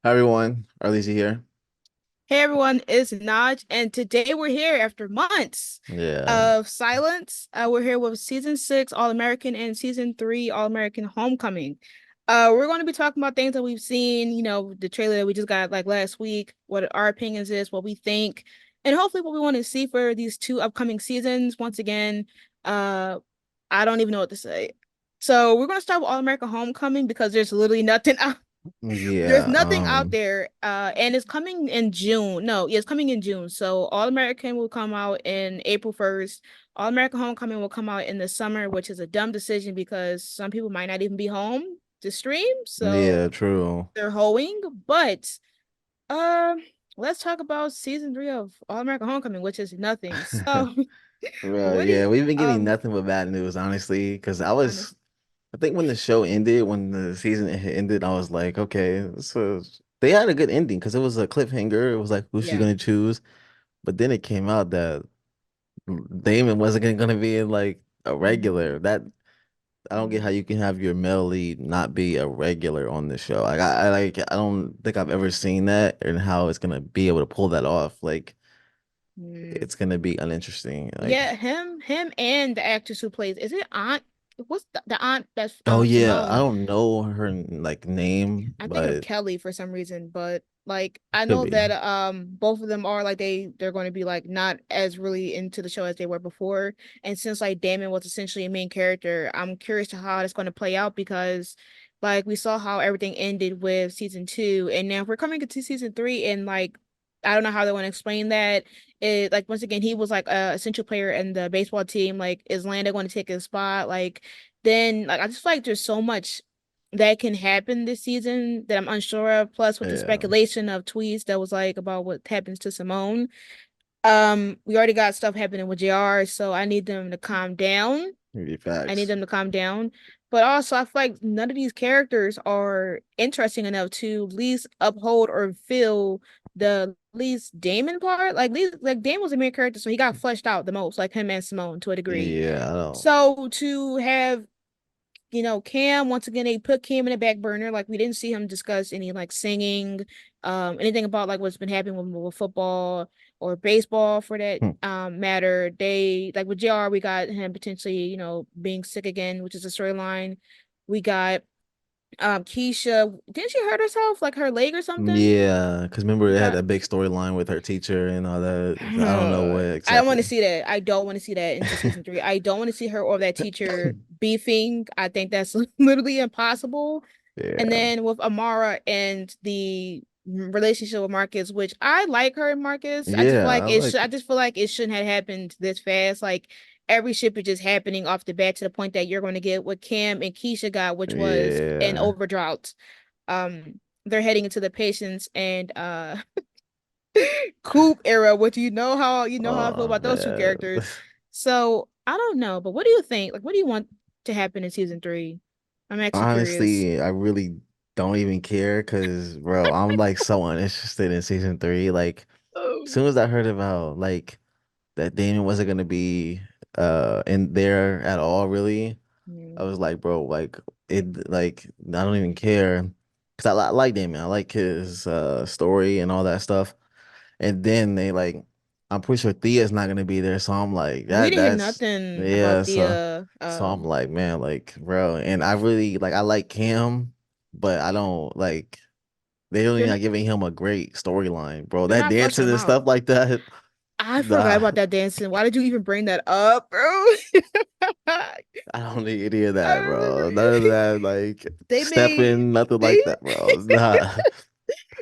Hi everyone, Arlene here. Hey everyone, it's Naj, and today we're here after months Yeah, of silence. We're here with season six All-American and season three All-American Homecoming. We're going to be talking about things that we've seen, the trailer that we just got like last week, what our opinions is, what we think, and hopefully what we want to see for these two upcoming seasons. Once again, uh, I don't even know what to say. So we're going to start with All-American Homecoming because there's literally nothing there's yeah, nothing out there, and it's coming in June. No, yeah, it's coming in June. So All American will come out in April 1st. All American Homecoming will come out in the summer, which is a dumb decision because some people might not even be home to stream. yeah, So true. they're hoeing. But um, let's talk about season three of All American Homecoming, which is nothing. So Well, what do yeah, you we've been getting nothing but bad news, honestly. Because honest I think when the show ended, when the season ended, I was like, okay, so they had a good ending because it was a cliffhanger. It was like, who's she yeah. gonna choose? But then it came out that Damon wasn't gonna be in like a regular. That I don't get how Mhm. you can have your male lead not be a regular on the show. I don't think I've ever seen that and how it's gonna be able to pull that off. Like Mhm. it's gonna be uninteresting. Like, Yeah, him, and the actress who plays, is it Aunt? What's the aunt that's oh yeah, I Simone? don't know her like name, I think of but Kelly for some reason, but like I could know be. that both of them are like they're going to be like not as really into the show as they were before. And since like Damon was essentially a main character, I'm curious to how it's going to play out because like we saw how everything ended with season two, and now we're coming into season three, and like I don't know how they want to explain that. It like once again he was like a essential player in the baseball team. Like is Landa going to take his spot? Like then like I just feel like there's so much that can happen this season that I'm unsure of. Plus, with the Yeah, speculation of tweets that was like about what happens to Simone. We already got stuff happening with JR, so I need them to calm down. maybe I need facts. them to calm down. But also, I feel like none of these characters are interesting enough to at least uphold or fill the least Damon part. Like Damon was a main character, so he got fleshed out the most, like him and Simone to a degree. Yeah, I don't. So to have Cam, once again, they put Cam in the back burner. Like we didn't see him discuss any like singing, anything about like what's been happening with football or baseball for that Hmm. matter. They like with JR, we got him potentially, being sick again, which is a storyline. We got Keisha, didn't she hurt herself, like her leg or something? Yeah, because remember We they had got a big storyline with her teacher and all that. I don't know what I don't want to exactly. see that. I don't want to see that into season three. I don't want to see her or that teacher beefing. I think that's literally impossible. And Yeah, then with Amara and the relationship with Marcus, which I like her and Marcus. I just feel yeah, like I like. I just feel like it shouldn't have happened this fast. Like every ship is just happening off the bat to the point that you're going to get what Cam and Keisha got, which was an Yeah. overdrought. They're heading into the patience and Coop era, which you know how I feel Oh about those two man. characters. So I don't know, but what do you think? Like, what do you want to happen in season three? I'm actually curious. Honestly, I really don't even care because, bro, I'm like so uninterested in season three. Like, as Oh. soon as I heard about like that Damon wasn't gonna be in there at all, really, I Mm. was like, bro, like I don't even care because I like Damon. I like his story and all that stuff. And then they like, I'm pretty sure Thea's not gonna be there, so I'm like, We didn't hear that's nothing yeah. about So the I'm like, man, like, bro, and I really like I like Cam, but I don't like they don't they're even not not giving him a great storyline, bro. they're That not fleshing dancing them and out. stuff like that, I forgot nah, about that dancing. Why did you even bring that up, bro? I don't need any of I that, remember bro. None of that, like they made stepping, nothing they like that, bro. Nah,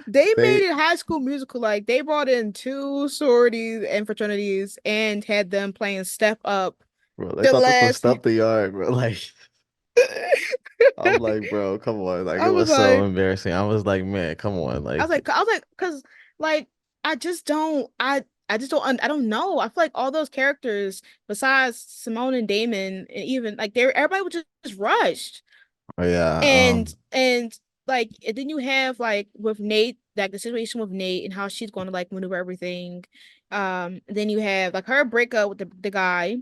they they, made it High School Musical. Like they brought in two sororities and fraternities and had them playing Step Up bro, they the thought this was last. stuff the yard, bro. Like, I'm like, bro, come on, like it I was was so like, embarrassing. I was like, man, come on, like. because like I just don't, I just don't, I don't know. I feel like all those characters besides Simone and Damon, and even like everybody was just rushed, Oh yeah. and like and then you have like with Nate, like the situation with Nate and how she's going to like maneuver everything. Then you have like her breakup with the guy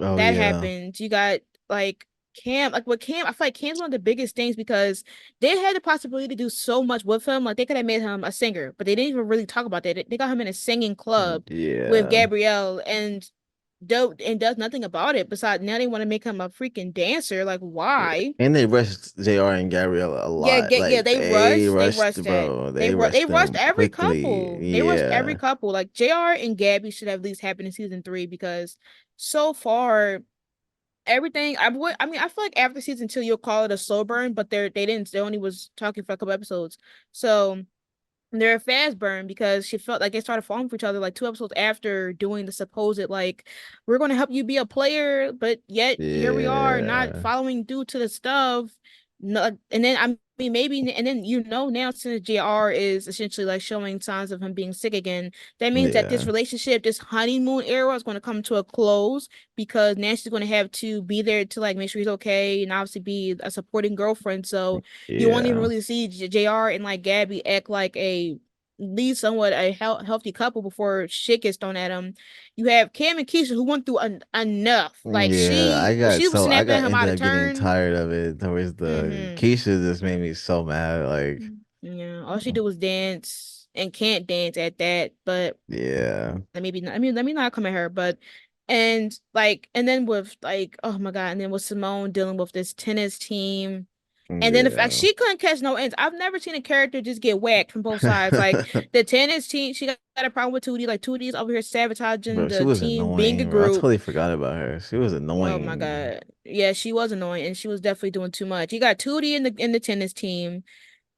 Oh that yeah. happened. You got like Cam, like with Cam, I feel like Cam's one of the biggest things because they had the possibility to do so much with him. Like they could have made him a singer, but they didn't even really talk about that. They got him in a singing club with Yeah. Gabrielle and does nothing about it. Besides, now they want to make him a freaking dancer. Like, why? And they rushed JR and Gabrielle a lot. Yeah, Like they they rushed, rushed that. bro. They They rushed rushed them every quickly. couple. They rushed every Yeah. couple. Like JR and Gabby should have at least happened in season 3 because so far everything I mean I feel like after season 2 you'll call it a slow burn, but they only was talking for a couple episodes. So they're a fast burn because she felt like they started falling for each other like 2 episodes after doing the supposed like we're going to help you be a player, but yet here we are not Yeah. following due to the stuff. No, and then I mean maybe and then now since JR is essentially like showing signs of him being sick again, that means that this Yeah. relationship, this honeymoon era is going to come to a close because Nancy's going to have to be there to like make sure he's okay and obviously be a supporting girlfriend. So you won't even Yeah. really see JR and like Gabby act like a lead somewhat a healthy couple before shit gets thrown at them. You have Cam and Keisha who went through enough. Like Yeah. she was I snapping at got him out ended of up getting turn. tired of it towards the Mm-hmm. Keisha just made me so mad. Like, Yeah, all she did was dance and can't dance at that. But yeah. let me not come at her. But and then with like oh my god, and then with Simone dealing with this tennis team. And then the fact Yeah. she couldn't catch no ends. I've never seen a character just get whacked from both sides. Like the tennis team, she got a problem with Tootie. Like Tootie's over here sabotaging Bro, she the was team, being a annoying, bro. I group. totally forgot about her. She was Oh my annoying. God. Yeah, she was annoying and she was definitely doing too much. You got Tootie in the tennis team,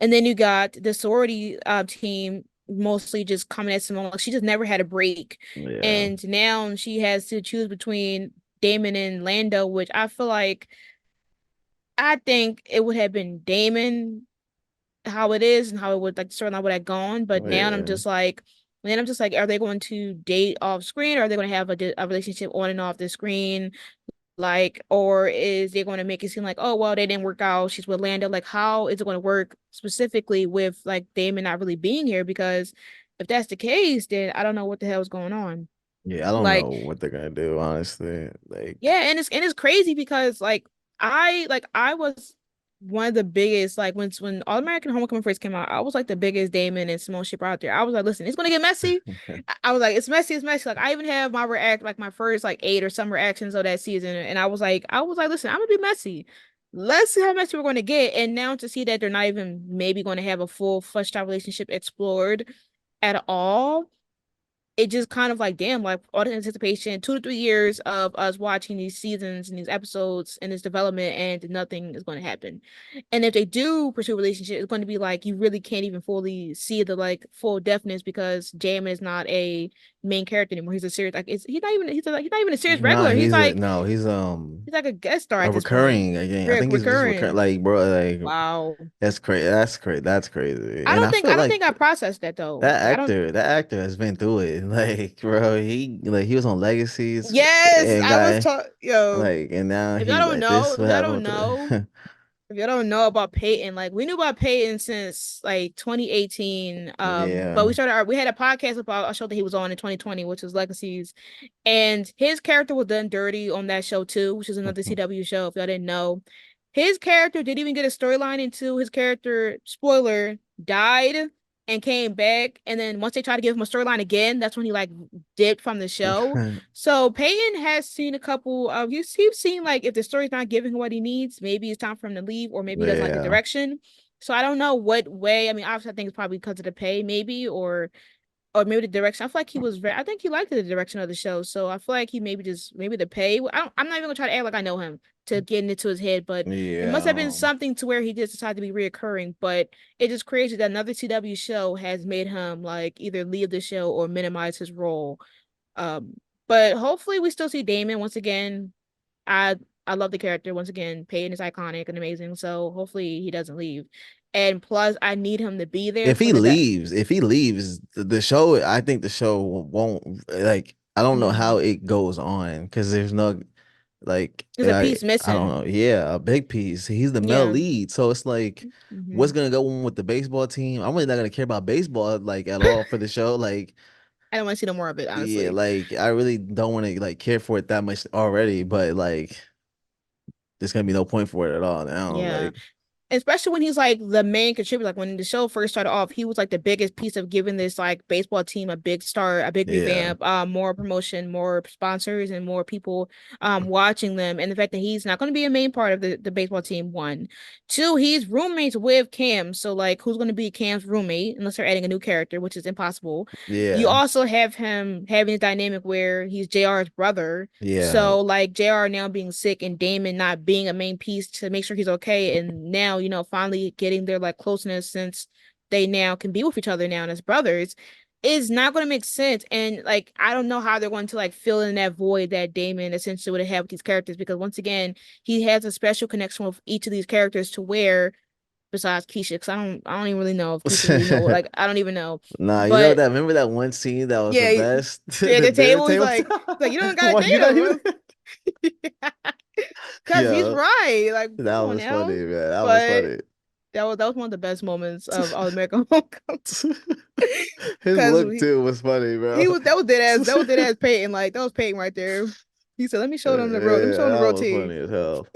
and then you got the sorority team mostly just coming at Simone. Like she just never had a break. Yeah. And now she has to choose between Damon and Lando, which I think it would have been Damon how it is and how it would like the storyline would have gone. But Yeah. then I'm just like, are they going to date off screen or are they going to have a relationship on and off the screen? Like, or is they going to make it seem like, oh, well, they didn't work out. She's with Lando. Like, how is it going to work specifically with like Damon not really being here? Because if that's the case, then I don't know what the hell is going on. Yeah, I don't know Like, what they're gonna do, honestly. Like, yeah, and it's crazy because I was one of the biggest like when All American Homecoming first came out, I was like the biggest Damon and Simone shipper out there. I was like, listen, it's gonna get messy. I was like, it's messy. Like I even have my react like my first like 8 or some reactions of that season, and I was like, listen, I'm gonna be messy. Let's see how messy we're going to get. And now to see that they're not even maybe going to have a full fleshed out relationship explored at all, it just kind of like damn like all the anticipation 2 to 3 years of us watching these seasons and these episodes and this development and nothing is going to happen. And if they do pursue a relationship, it's going to be like you really can't even fully see the like full deafness because Jamin is not a main character anymore. He's a serious like he's not even a serious nah, regular. no, He's like a guest star a at this point. recurring again. I think he's just recurring. Recurring. Like, bro, like Wow. that's crazy. That's crazy. That's crazy. And I feel I don't think like I processed that though. Like I don't. that actor has been through it. Like, bro, he was on Legacies Yes, and I was got taught. Yo, like, and now he like this. What if y'all happened don't with know, the? if y'all don't know about Peyton, like we knew about Peyton since like 2018. But Yeah. we had a podcast about a show that he was on in 2020, which was Legacies, and his character was done dirty on that show too, which is another CW show. If y'all didn't know, his character didn't even get a storyline until his character, spoiler, died and came back. And then once they tried to give him a storyline again, that's when he like dipped from the show. So Peyton has seen a couple of he's seen like if the story's not giving him what he needs, maybe it's time for him to leave, or maybe he doesn't like the Yeah. direction. So I don't know what way. I mean, obviously, I think it's probably because of the pay, maybe, or maybe the direction. I feel like he was very. I think he liked the direction of the show, so I feel like he maybe just maybe the pay. I'm not even gonna try to act like I know him to get into his head, but it must have been Yeah. something to where he just decided to be reoccurring. But it just crazy that another CW show has made him like either leave the show or minimize his role. Um, but hopefully we still see Damon once again. I I love the character once again. Peyton is iconic and amazing, so hopefully he doesn't leave. And plus, I need him to be there for the If he leaves the show, I think the show won't like. I don't know how mm, it goes on because there's no like there's a piece I don't missing. know. Yeah, a big piece. He's the male Yeah. lead, so it's like, what's Hmm. gonna go on with the baseball team? I'm really not gonna care about baseball like at all for the show. Like, I don't want to see no more of it, yeah, honestly. like I really don't want to like care for it that much already. But like there's gonna be no point for it at all now. Yeah. Like, Especially when he's like the main contributor. Like when the show first started off, he was like the biggest piece of giving this like baseball team a big start, a big yeah, revamp, more promotion, more sponsors, and more people watching them. And the fact that he's not going to be a main part of the baseball team, one. Two, he's roommates with Cam. So like who's going to be Cam's roommate unless they're adding a new character, which is impossible. You yeah, also have him having a dynamic where he's JR's brother. yeah. So like JR now being sick and Damon not being a main piece to make sure he's okay, and now finally getting their like closeness since they now can be with each other now as brothers is not going to make sense. And like I don't know how they're going to like fill in that void that Damon essentially would have had with these characters, because once again he has a special connection with each of these characters to where, besides Keisha, because I don't even really know if Keisha really know, like I don't even know, Nah, you know but that. Remember that one scene that was the yeah, best, at the the dinner table he's table. like you don't gotta Why date you not him. even? Because he's Yeah, right. Like, that come on was now. funny, man. That was But funny. that was one of the best moments of All American Homecoming. His Because look too was funny, bro. he was that was dead ass Peyton. Like that was Peyton right there. He said, "Let me show them the road. Let me show Yeah, them the that road was T." funny as hell.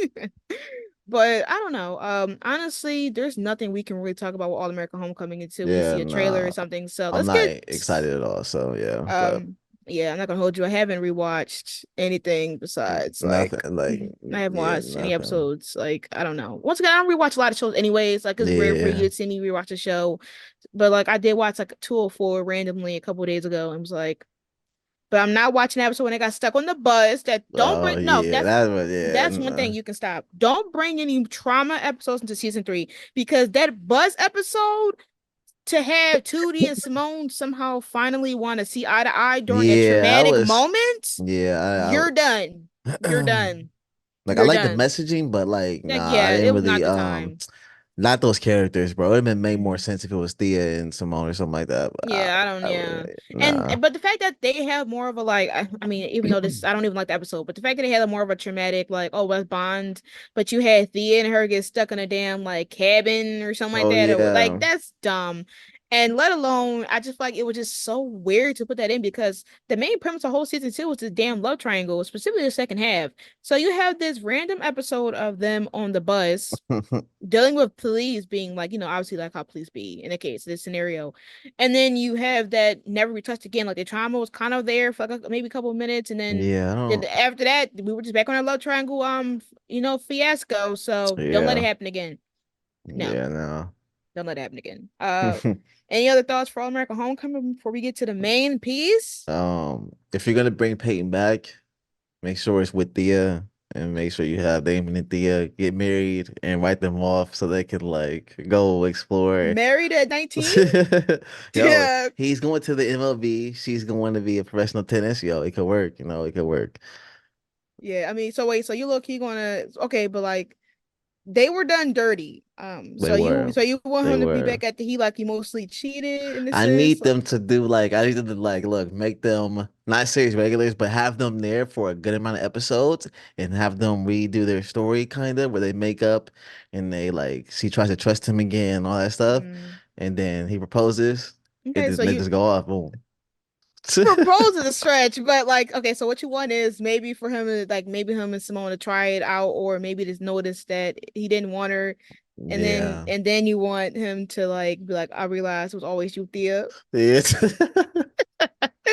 But I don't know. Honestly, there's nothing we can really talk about with All American Homecoming until we Yeah, see a trailer or nah, something. So I'm let's not get excited at all. So yeah, but um yeah, I'm not gonna hold you. I haven't rewatched anything besides like nothing like I haven't yeah, watched any nothing. episodes. Like I don't know. Once again, I don't rewatch a lot of shows anyways. Like it's rare for you Yeah. to see me rewatch a show. But like I did watch like 204 randomly a couple of days ago and was like, but I'm not watching the episode when I got stuck on the bus. That don't Oh bring no, yeah, that was that's one thing yeah. you can stop. Don't bring any trauma episodes into season three, because that bus episode, to have Tootie and Simone somehow finally want to see eye to eye during that Yeah, I traumatic was. moment, Yeah, you're done. You're done. like I You're like the done. messaging, but like Like, nah, I yeah, didn't it was not really the time. not those characters, bro. It'd been made more Mm. sense if it was Thea and Simone or something like that. But Yeah, I don't, I yeah. really And nah. but the fact that they have more of a like, I mean, even though this, I don't even like the episode, but the fact that they had a more of a traumatic, like, oh, West Bond, but you had Thea and her get stuck in a damn like cabin or something like Oh that, or like yeah, that's dumb. And let alone, I just feel like it was just so weird to put that in, because the main premise of whole season two was the damn love triangle, specifically the second half. So you have this random episode of them on the bus dealing with police being like, obviously like how police be in a case, this scenario. And then you have that never retouched again. Like the trauma was kind of there for like maybe a couple of minutes. And yeah. I then don't. after that, we were just back on our love triangle, fiasco. So don't let it Yeah, happen again. No, yeah. No. don't let it happen again. Any other thoughts for All American Homecoming before we get to the main piece? If you're gonna bring Peyton back, make sure it's with Thea, and make sure you have Damon and Thea get married and write them off so they can like go explore. Married at 19? Yo, Yeah. he's going to the MLB. She's going to be a professional tennis. Yo, it could work. It could work. Yeah. I mean, so wait, so you look, he gonna, okay, but like, they were done dirty. They So you were. so you want They him to be were. back at the he like he mostly cheated in this I sense? need Like, them to do like I need them to like look, make them not series regulars, but have them there for a good amount of episodes and have them redo their story kind of where they make up and they like she tries to trust him again and all that stuff. mm. And then he proposes. Okay, so They you just go off. Boom. propose is a stretch, but like, okay, so what you want is maybe for him to like maybe him and Simone to try it out, or maybe just notice that he didn't want her, and then Yeah. and then you want him to like be like, I realized it was always you, Thea. It's I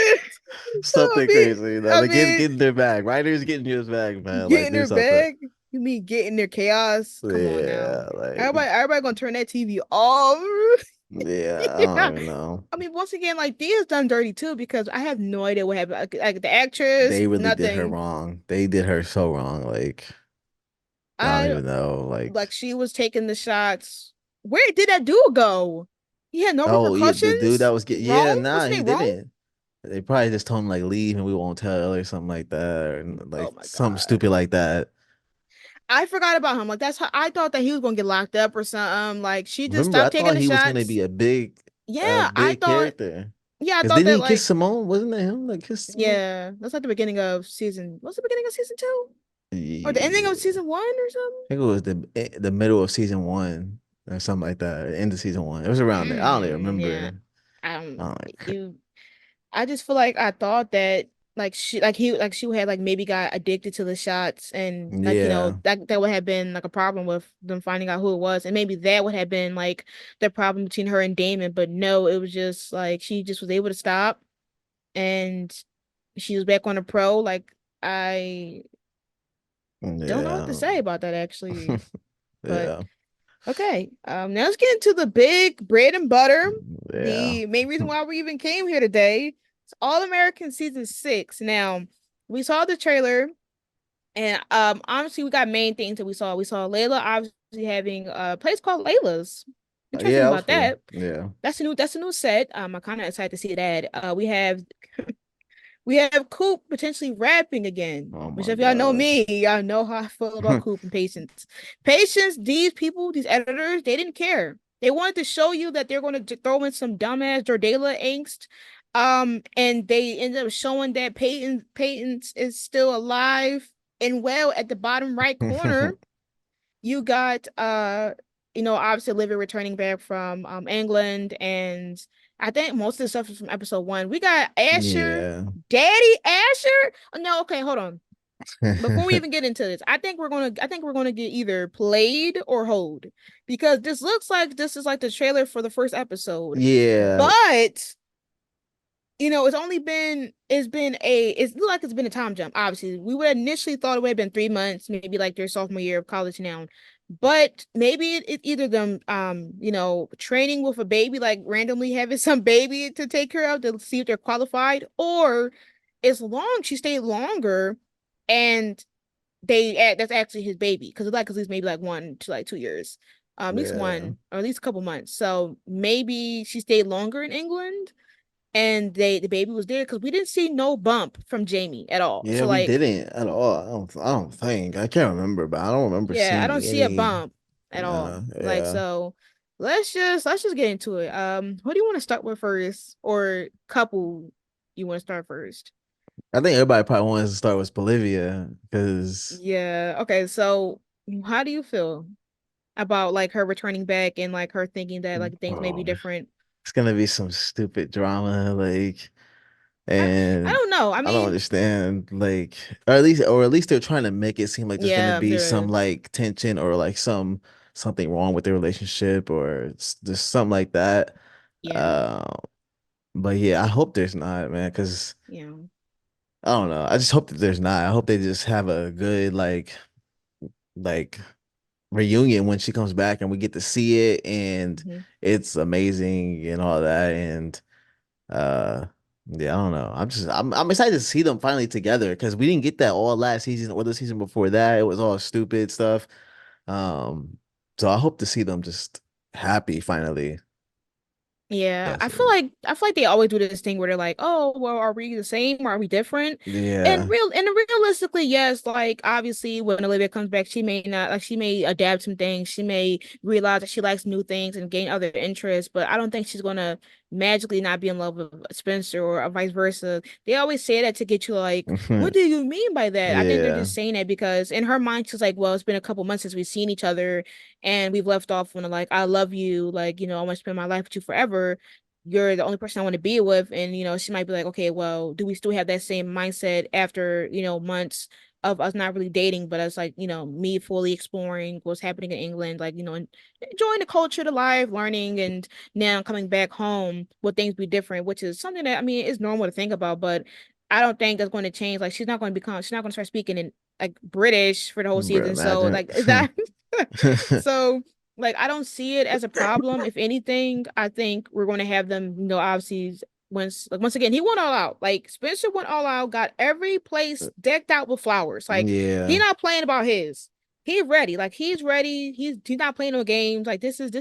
something mean, crazy, I Like mean, getting their bag. Writers getting yours back, man. get Like in do their something. bag. You mean get in their chaos? Come on now. Yeah, like Everybody gonna turn that TV off. yeah, I Yeah. don't even know. I mean, once again, like Dia's done dirty too, because I have no idea what happened. Like the actress, They really did her nothing. wrong. They did her so wrong. Like, I don't I even know. like she was taking the shots. Where did that dude go? He had no Oh yeah, the dude that repercussions. was getting yeah, Rome? What's nah, his he name? Rome? didn't. They probably just told him like leave and we won't tell or something like that, or Oh like my something God. stupid like that. I forgot about him. Like that's how I thought that he was gonna get locked up or something. Like she just Remember, I stopped taking thought the he was gonna shots. be a Yeah, I big thought. character. Yeah, I Cause thought didn't that he kiss like. Simone? Wasn't that him that kissed Simone? Yeah, that's like the beginning of season. What's the beginning of season two? Or the ending of Yeah. season one or something? I think it was the middle of season one or something like that. End of season one. It was around there. I don't even Yeah. remember. I don't I don't you I just feel like I thought that she had like maybe got addicted to the shots, and like Yeah. that would have been like a problem with them finding out who it was, and maybe that would have been like the problem between her and Damon. But no, it was just like she just was able to stop, and she was back on the pro. Like, I don't know what to Yeah. say about that actually. But Yeah. okay, now let's get into the big bread and butter. Yeah. The main reason why we even came here today. It's All American season 6. Now, we saw the trailer, and honestly, we got main things that we saw. We saw Layla obviously having a place called Layla's. Interesting Yeah, that was about cool. that. Yeah. That's a new set. I'm kind of excited to see that. We have Coop potentially rapping again, Oh which my if y'all know God. me, y'all know how I feel about Coop and Patience. Patience, these people, these editors, they didn't care. They wanted to show you that they're going to throw in some dumbass Jordala angst. And they ended up showing that Patience is still alive and well at the bottom right corner. You got obviously Olivia returning back from England, and I think most of the stuff is from episode 1. We got Asher, Yeah. Daddy Asher. Oh, no, okay, hold on. Before we even get into this, I think we're gonna get either played or hold, because this looks like this is like the trailer for the first episode. Yeah. But it's looked like it's been a time jump. Obviously, we would initially thought it would have been 3 months, maybe like their sophomore year of college now. But maybe it's either them, training with a baby, like randomly having some baby to take care of to see if they're qualified, or she stayed longer, and that's actually his baby, because it's like at least maybe like 1 to like 2 years, at least Yeah. one or at least a couple months. So maybe she stayed longer in England, and the baby was there, because we didn't see no bump from Jamie at all. Yeah, So we like, didn't at all. I don't think. I can't remember, but I don't remember yeah, I seeing don't see a any. bump at all. Like, Yeah. so let's just get into it. Who do you want to start with first, or couple you want to start first? I think everybody probably wants to start with Bolivia because Yeah. Okay. So how do you feel about like her returning back, and like her thinking that like things may be oh, different? it's gonna be some stupid drama, like, I and don't know. I I don't mean, understand, like, or at least they're trying to make it seem like there's gonna yeah, be there some is. like tension or like something wrong with their relationship or just something like that. Yeah. Uh, but yeah, I hope there's not, man, because Yeah. I don't know. I just hope that there's not. I hope they just have a good like reunion when she comes back and we get to see it and Mhm. it's amazing and all that and uh yeah, I don't know. I'm excited to see them finally together because we didn't get that all last season or the season before that. It was all stupid stuff. Um so I hope to see them just happy finally. Yeah, That's it. I feel like they always do this thing where they're like, "Oh, well, are we the same or are we different?" Yeah. And realistically, yes, like obviously when Olivia comes back, she may not like she may adapt some things. She may realize that she likes new things and gain other interests, but I don't think she's gonna magically not be in love with Spencer, or vice versa. They always say that to get you like, what do you mean by that? I think they're Yeah. just saying that because in her mind she's like, well, it's been a couple months since we've seen each other, and we've left off on like, I love you, like, I want to spend my life with you forever. You're the only person I want to be with. And she might be like, okay, well, do we still have that same mindset after months of us not really dating, but us like, me fully exploring what's happening in England, like, enjoying the culture, the life, learning, and now coming back home, will things be different? Which is something that, I mean, it's normal to think about, but I don't think that's going to change. Like, she's not going to start speaking in like British for the whole Bro, season. So imagine. like, is that so like, I don't see it as a problem. If anything, I think we're going to have them, obviously, once again, he went all out. Like, Spencer went all out, got every place decked out with flowers. Like, he Yeah. not playing about his. He's ready. Like, he's ready. He's not playing no games. Like, this is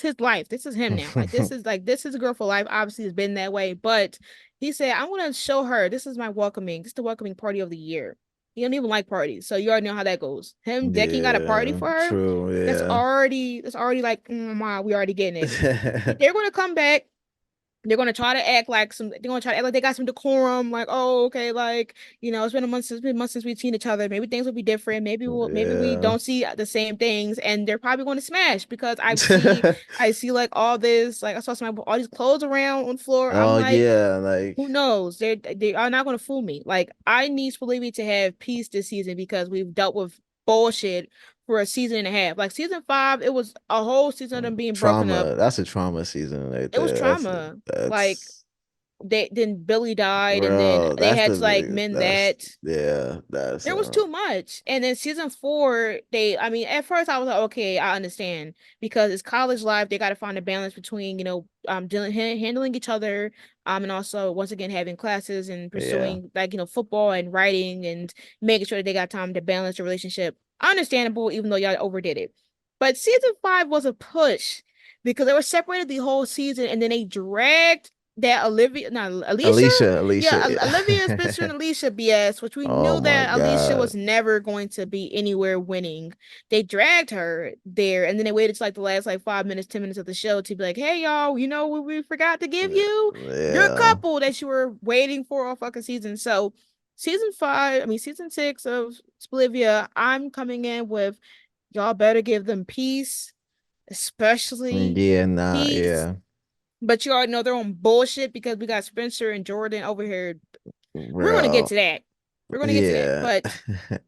his life. This is him now. Like, this is a girl for life. Obviously, it's been that way. But he said, I'm gonna show her this is my welcoming. This is the welcoming party of the year. He don't even like parties. So you already know how that goes. Him decking out a party Yeah. for her, True. that's Yeah. already like, we already getting it. They're gonna come back. they're gonna try to act like they got some decorum, like, oh, okay, like, it's been months since we've seen each other. Maybe things will be different. Maybe we Yeah. don't see the same things, and they're probably going to smash because I see like all this, like I saw some all these clothes around on the floor. I'm Oh like, yeah, like who knows? They are not going to fool me. Like I need Spolivia to have peace this season because we've dealt with bullshit for a season and a half. Like season five, it was a whole season of them being broken up. trauma. That's a trauma season right It was there. trauma. Like That's they then Billy died, and then bro. they had to like mend That's that. yeah. That's There was too much. And then season four, I mean, at first I was like, okay, I understand because it's college life. They got to find a balance between, handling each other, and also once again having classes and yeah. pursuing like, football and writing and making sure that they got time to balance the relationship. Understandable, even though y'all overdid it. But season five was a push because they were separated the whole season, and then they dragged that Olivia, not Alicia, Alicia. yeah, Olivia, Spencer, and Yeah. Alicia BS, which we Oh knew my that Alicia was God. never going to be anywhere winning. They dragged her there, and then they waited to like the last like 5 minutes, 10 minutes of the show to be like, "Hey y'all, you know what we forgot to give you? Your Yeah. couple that you were waiting for all fucking season." So, season six of Splivia, I'm coming in with y'all better give them peace, especially Yeah, nah, peace. yeah. But you already know they're on bullshit because we got Spencer and Jordan over here. We're gonna get Bro. to that. We're gonna get to that. Yeah. But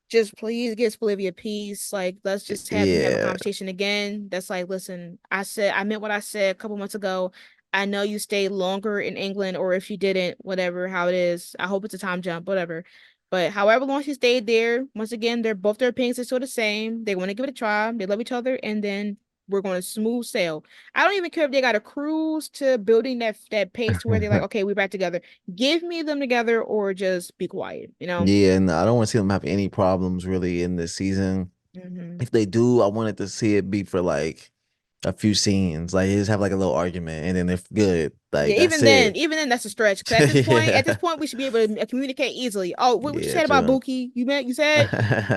just please give Bolivia peace. Like, let's just have them have a Yeah. conversation again. That's like, listen, I meant what I said a couple months ago. I know you stayed longer in England, or if you didn't, whatever, how it is. I hope it's a time jump, whatever. But however long she stayed there, once again, their opinions are still the same. They want to give it a try. They love each other, and then we're going to smooth sail. I don't even care if they got a cruise to building that pace to where they're like, okay, we're back together. Give me them together, or just be quiet, you know? Yeah, and I don't want to see them have any problems really in this season. Hmm. If they do, I wanted to see it be for like a few scenes. Like they just have like a little argument and then they're good. Like Yeah, that's it. even then, that's a stretch. Because at this Yeah. point, we should be able to communicate easily. Oh, what you Yeah, said about true. Buki? You said,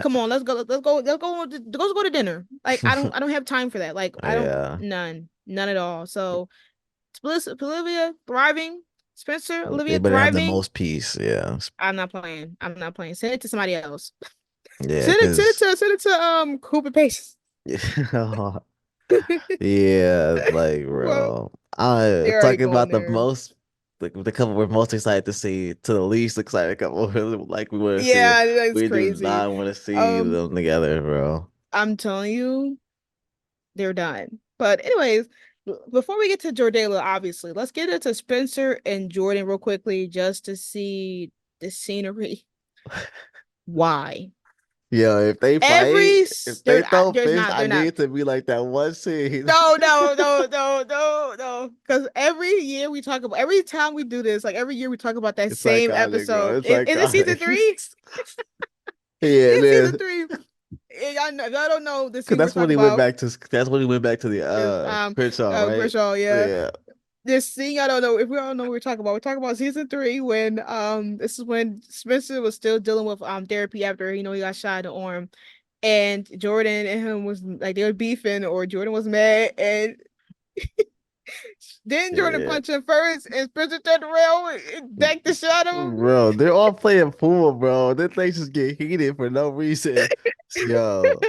come on, let's go to dinner. Like, I don't have time for that. Like, I don't, Yeah. none at all. So, Olivia thriving, Spencer, They Olivia better have the thriving. most peace. Yeah. I'm not playing. I'm not playing. Send it to somebody else. Yeah, because Send it to Cooper Pace. yeah, like Well, bro. I they're already talking going about there. the couple we're most excited to see to the least excited couple like we want to see. Yeah, that's We do crazy. not want to see Um, them together, bro. I'm telling you. They're done. But anyways, before we get to Jordala, obviously, let's get into Spencer and Jordan real quickly just to see the scenery. Why? Yeah, if they fight, Every if they there throw there's fists, not I they're not need to be like that one scene. no. Because every time we do this, like every year we talk about that It's same iconic, bro. episode. It's Is it season iconic. three? Yeah, it It's season is. three. If y'all don't know the Cause scene we're talking about that's when he went back to the is Crenshaw, right? Grishaw, yeah. Yeah. This scene, I don't know if we all know what we're talking about. We're talking about season three when this is when Spencer was still dealing with therapy after he got shot in the arm, and Jordan and him was like they were beefing, or Jordan was mad, and then Jordan Yeah. punched him first, and Spencer turned around and back to shot him. Bro, they're all playing pool, bro. Then things just get heated for no reason. Yo,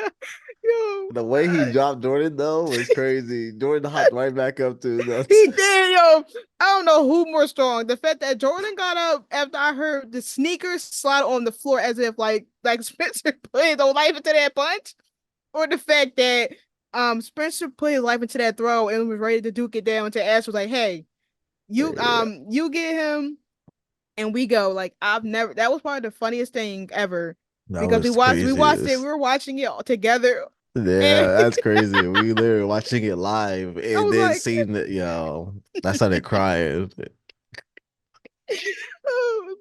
Yo, the way he dropped Jordan though was crazy. Jordan hopped right back up to the he did, yo. I don't know who more strong. The fact that Jordan got up after I heard the sneakers slide on the floor as if like Spencer put his whole life into that punch, or the fact that Spencer put his life into that throw and was ready to duke it down until Ash was like, "Hey, yeah, you get him and we go." Like I've never that was probably the funniest thing ever that because was we crazy. watched it, we were watching it all together, and Yeah, that's crazy. We literally watching it live I and was then like, seeing it, yo. I started crying.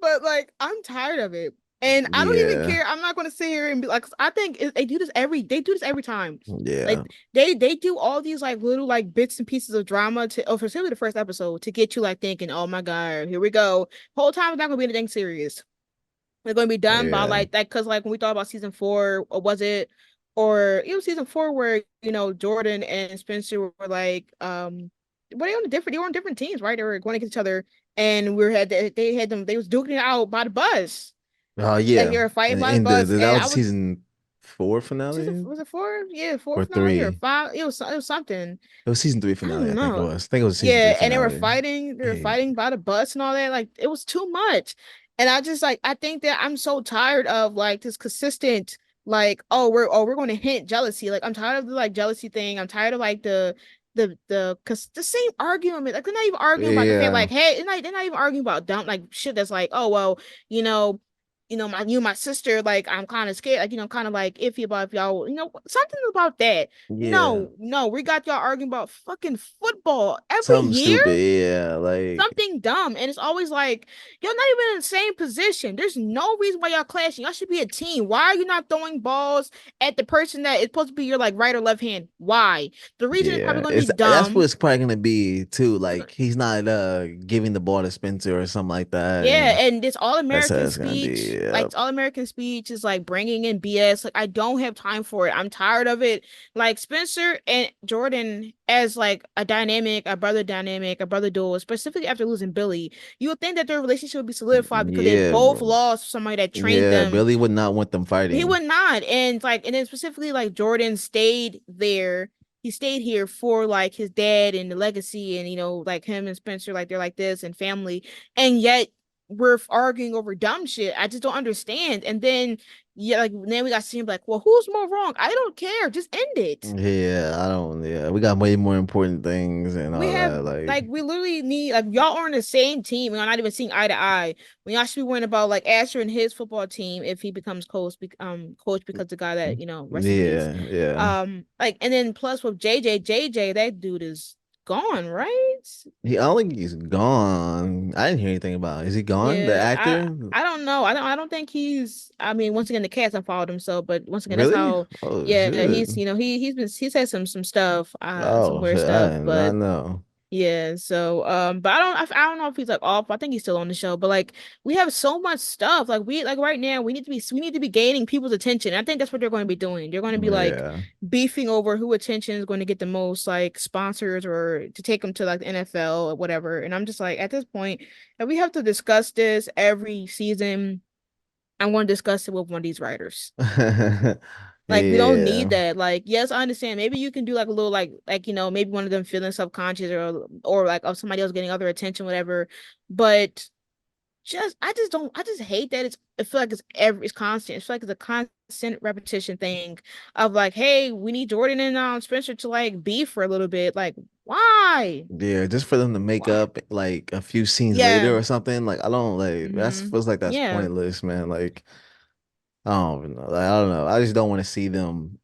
but like I'm tired of it. And I don't even Yeah, care. I'm not going to sit here and be like, 'cause I think they do this every time. yeah, Like they do all these like little like bits and pieces of drama especially the first episode to get you like thinking, oh my God, here we go. Whole time it's not gonna be anything serious. It's gonna be done by yeah. because like when we thought about season four, or was it, or season four where Jordan and Spencer were like Well, they were on different teams, right? They were going against each other, and we had they had them. They was duking it out by the bus. Oh Like yeah, they were fighting by the and bus, that and was I the was season four finale was it four? Yeah, four or finale or three. five? It was something. It was season three I finale. don't I think it know. was. I think it was season three Yeah, and finale. they were Hey, fighting by the bus and all that. Like it was too much. And I just like I think that I'm so tired of like this consistent like we're going to hint jealousy. Like I'm tired of the like jealousy thing. I'm tired of like the cause the same argument. Like they're not even arguing about the fact yeah, like hey, they're not even arguing about dumb like shit that's like, oh well, you know, my you and my sister, like I'm kind of scared, like kind of like iffy about if y'all, something about that. yeah. No, no, we got y'all arguing about fucking football every Something year. stupid. Yeah, like Something dumb. And it's always like, you're not even in the same position. There's no reason why y'all clashing. Y'all should be a team. Why are you not throwing balls at the person that is supposed to be your like right or left hand? Why? The reason is probably yeah. gonna be It's that's what dumb. it's probably gonna be too. It's Like he's not giving the ball to Spencer or something like that, Yeah, and and this that's how all-American it's gonna be. speech, like Yeah. this all-American speech is like bringing in BS. Like I don't have time for it. I'm tired of it. Like Spencer and Jordan as like a brother duo, specifically after losing Billy, you would think that their relationship would be solidified because they Yeah, both bro. lost somebody that trained Yeah, them. Billy would not want them He fighting. would not. And then specifically like Jordan stayed there. He stayed here for like his dad and the legacy and like him and Spencer like they're like this and family. And yet we're arguing over dumb shit. I just don't understand. And then yeah, like then we got seen like, well, who's more wrong? I don't care. Just end it. Yeah, I don't. Yeah, we got way more important things and We all have that. Like, like we literally need like y'all are on the same team and y'all not even seeing eye to eye. We y'all should be worrying about like Asher and his football team if he becomes coach because the guy that rest in peace. yeah, yeah. Like and then plus with JJ, that dude is gone, right? I don't think he's gone. I didn't hear anything about it. Is he gone? The Yeah, actor? I don't know. I don't think he's. I mean, once again, the cast unfollowed him. So, but once again, that's Really? how. Oh Yeah, shit. he's had some stuff, some Oh weird shit. I stuff, did not but. know. Yeah, so but I don't know if he's like off. I think he's still on the show, but like we have so much stuff. Like we like right now we need to be gaining people's attention. I think that's what they're going to be doing. They're going to be like Yeah. beefing over who attention is going to get the most like sponsors or to take them to like the NFL or whatever. And I'm just like at this point, if we have to discuss this every season, I'm going to discuss it with one of these writers. Like we don't need Yeah. that. Like, yes, I understand. Maybe you can do like a little like maybe one of them feeling self-conscious or like of somebody else getting other attention, whatever. But I just don't I just hate that I feel like it's constant. It's like it's a constant repetition thing of like, hey, we need Jordan and Spencer to like beef for a little bit. Like, why? Yeah, just for them to make Why? up like a few scenes later Yeah. or something. Like I don't like that Mm-hmm. feels like that's Yeah, pointless, man. Like I don't even know. Like, I don't know. I just don't want to see them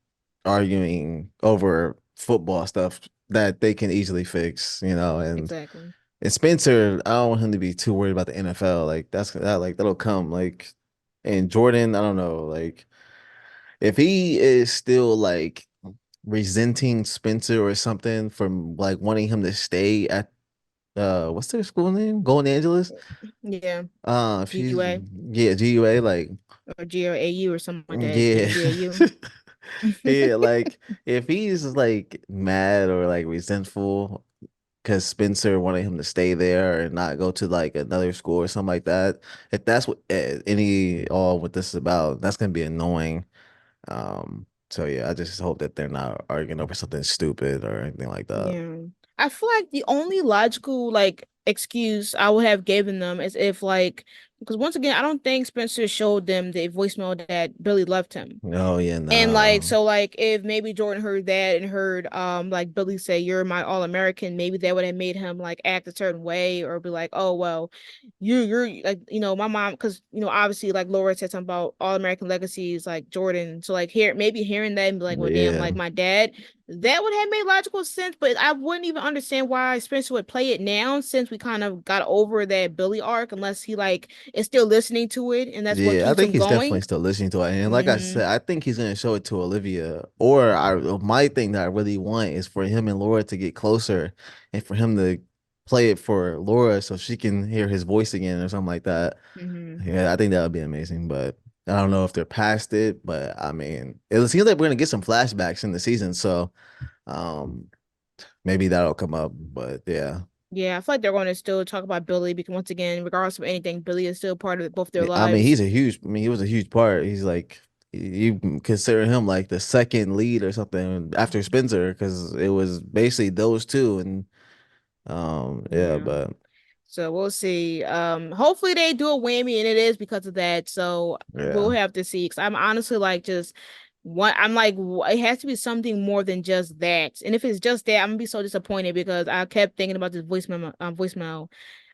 arguing over football stuff that they can easily fix, exactly. and Spencer, I don't want him to be too worried about the NFL. Like that'll come. Like and Jordan, I don't know. Like if he is still like resenting Spencer or something from like wanting him to stay at what's their school name? Golden Angeles. Yeah. If he's GUA yeah, GUA, like or GAU or something like that. yeah. GAU. Yeah, like if he's like mad or like resentful because Spencer wanted him to stay there and not go to like another school or something like that. If that's what all what this is about, that's gonna be annoying. So yeah, I just hope that they're not arguing over something stupid or anything like that. Yeah. I feel like the only logical like excuse I would have given them is if like because once again I don't think Spencer showed them the voicemail that Billy left him. Oh yeah, And like no. so like if maybe Jordan heard that and heard like Billy say you're my all-American, maybe that would have made him like act a certain way or be like, oh well, you're like my mom because obviously like Laura said something about all-American legacies like Jordan. So like maybe hearing that and be like, well damn, Yeah. like my dad, that would have made logical sense, but I wouldn't even understand why Spencer would play it now since we kind of got over that Billy arc unless he like is still listening to it and that's what Yeah, I keeps think him he's definitely going. still listening to it. And like I Mm-hmm. said, I think he's gonna show it to Olivia. Or my thing that I really want is for him and Laura to get closer and for him to play it for Laura so she can hear his voice again or something like that. Mm-hmm. Yeah, I think that would be amazing. But I don't know if they're past it. But I mean, it seems like we're gonna get some flashbacks in the season. So um maybe that'll come up. But yeah. Yeah, I feel like they're going to still talk about Billy because once again, regardless of anything, Billy is still part of both their I mean, lives. he was a huge part. He's like, you can consider him like the second lead or something after Spencer, because it was basically those two. And yeah, Yeah. but So we'll see. Hopefully they do a whammy and it is because of that. So we'll yeah. have to see. Cause I'm honestly like just what I'm like, it has to be something more than just that. And if it's just that, I'm gonna be so disappointed because I kept thinking about this voicemail.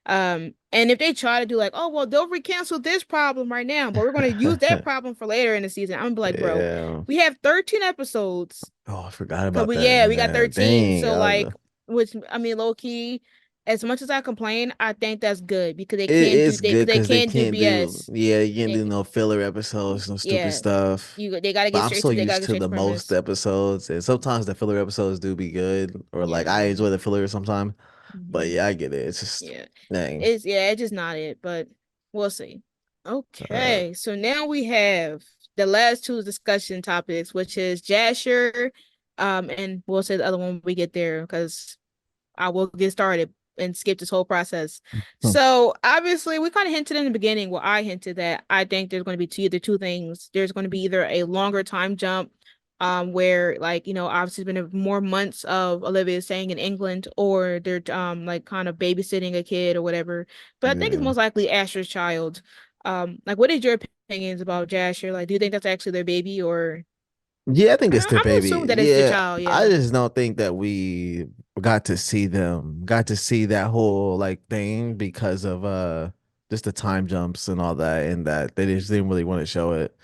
And if they try to do like, oh well, they'll recancel this problem right now, but we're gonna use that problem for later in the season. I'm gonna be like, bro, Yeah. we have 13 episodes. Oh, I forgot Cause about we that. yeah, we got Yeah, 13. dang. So like which I mean low key, as much as I complain, I think that's good because It is good they because they can't do can't do, BS. yeah, you can't They do no filler episodes, no stupid yeah. stuff. They gotta But get I'm straight so to they gotta used get to straight to the most premise. episodes, and sometimes the filler episodes do be good, or like I Yeah. enjoy the filler sometimes. But Hmm. yeah, I get it. It's just Yeah. dang. It's just not it, but we'll see. Uh, Okay, so now we have the last two discussion topics, which is Jasher, and we'll say the other one when we get there because I will get started and skip this whole process. hmm. So obviously, we kind of hinted in the beginning. Well, I hinted that I think there's going to be either two things. There's going to be either a longer time jump, where like obviously it's been more months of Olivia staying in England, or they're like kind of babysitting a kid or whatever. But I think it's Yeah. most likely Asher's child. Like, what is your opinions about Jasher? Like, do you think that's actually their baby, or Yeah, I think it's their I'm assuming baby. that it's the Yeah, child. I Yeah. just don't think that we got to see that whole like thing because of just the time jumps and all that, and that they just didn't really want to show it.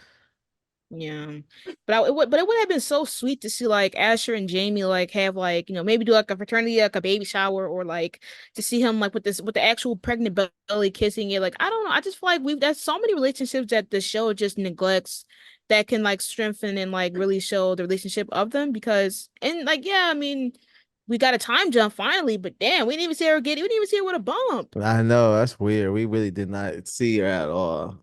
Yeah, but it would have been so sweet to see like Asher and Jamie like have like maybe do like a fraternity like a baby shower or like to see him like with the actual pregnant belly kissing it. Like I don't know, I just feel like we've there's so many relationships that the show just neglects that can like strengthen and like really show the relationship of them because and like yeah I mean we got a time jump finally but damn we didn't even see her with a bump. I know that's weird. We really did not see her at all.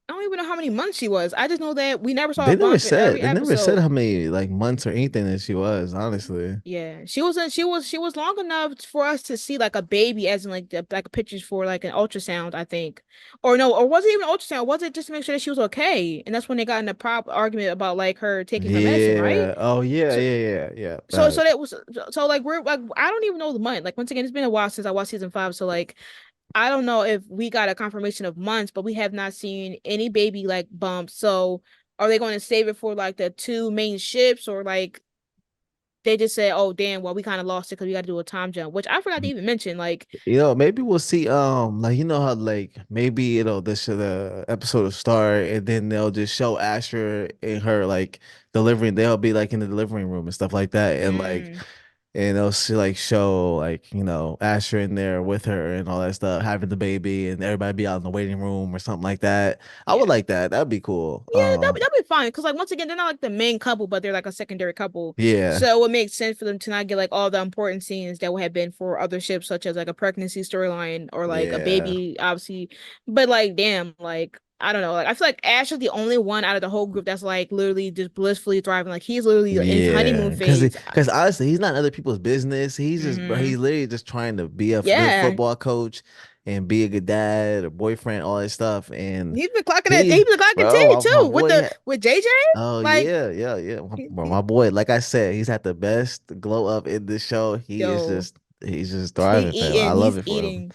I don't even know how many months she was. I just know that we never saw a bump in every They never said episode. how many like months or anything that she was, honestly. Yeah, she was long enough for us to see like a baby, as in like like pictures for like an ultrasound, I think, or no, or was it even ultrasound? Was it just to make sure that she was okay? And that's when they got in a prop argument about like her taking her medicine, right? Yeah. Oh yeah, So, yeah. so that was so like we're like I don't even know the month. Like once again, it's been a while since I watched season 5, so like I don't know if we got a confirmation of months, but we have not seen any baby like bumps. So are they going to save it for like the two main ships or like? They just said, "Oh, damn, well, we kind of lost it because we got to do a time jump," which I forgot to even mention. Like, Maybe we'll see. Like you know how like maybe the episode will start and then they'll just show Asher in her like delivering. They'll be like in the delivering room and stuff like that, and like mm, and they'll see, like show like Asher in there with her and all that stuff, having the baby, and everybody be out in the waiting room or something like that. I would yeah, like that. That'd be cool. yeah, that'll be fine. Because like once again, they're not like the main couple, but they're like a secondary couple. Yeah, So it makes sense for them to not get like all the important scenes that would have been for other ships, such as like a pregnancy storyline or like a yeah, baby, obviously. But like, damn, like. I don't know. Like I feel like Ash is the only one out of the whole group that's like literally just blissfully thriving. Like he's literally in his yeah. honeymoon phase. Because honestly, he's not in other people's business. He's just, bro, Mm-hmm. he's literally just trying to be a good Yeah, football coach and be a good dad or boyfriend, all that stuff. And he's been clocking it. he, He's been clocking bro, T my too boy, with JJ. oh Like, yeah. he, Bro, he, my boy, like I said, he's had the best glow up in this show. yo, He's just he thriving, fam. I eating. love He's it for him. eating.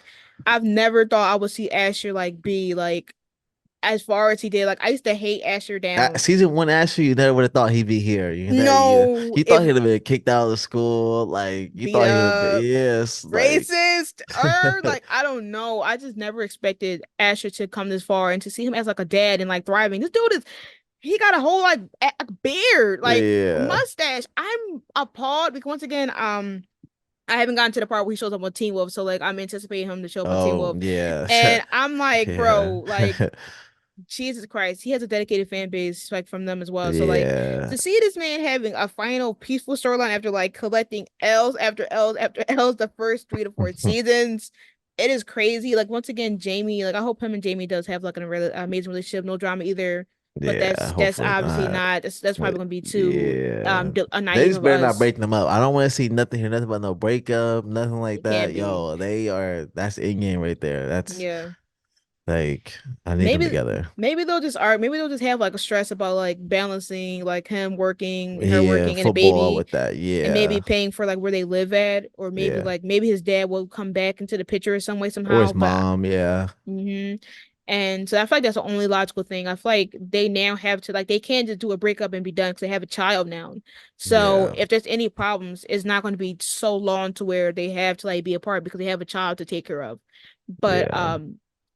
I've never thought I would see Asher like be like as far as he did. Like I used to hate Asher down. Season one, Ashley, you never would have thought he'd be here. No, You thought if he'd have been kicked out of school. Like you beat thought he'd have been, up, yes, like racist, or like I don't know. I just never expected Asher to come this far and to see him as like a dad and like thriving. This dude is he got a whole like a beard, like yeah. mustache. I'm appalled because once again, I haven't gotten to the part where he shows up on Teen Wolf, so like I'm anticipating him to show up on Teen Oh Wolf, yeah, and I'm like, yeah, bro, like Jesus Christ, he has a dedicated fan base like from them as well. So like yeah. to see this man having a final peaceful storyline after like collecting L's after L's after L's the first 3 to 4 seasons, it is crazy. Like once again, Jamie, like I hope him and Jamie does have like an amazing relationship, no drama either. But Yeah, that's hopefully obviously not. not. That's probably But gonna be too yeah, they naive just of better not us. break them up. I don't want to see nothing here, nothing about no breakup, nothing like It can't that. be. Yo, they are. That's in game right there. That's Yeah. like I need them Maybe together. maybe they'll just have like a stress about like balancing like him working, her Yeah, working, and the football baby, with that. and maybe Yeah, paying for like where they live at, or yeah. maybe his dad will come back into the picture in some way Or somehow. his But mom. Yeah, hmm And so I feel like that's the only logical thing. I feel like they now have to like they can't just do a breakup and be done because they have a child now. So yeah, if there's any problems, it's not going to be so long to where they have to like be apart because they have a child to take care of. But yeah,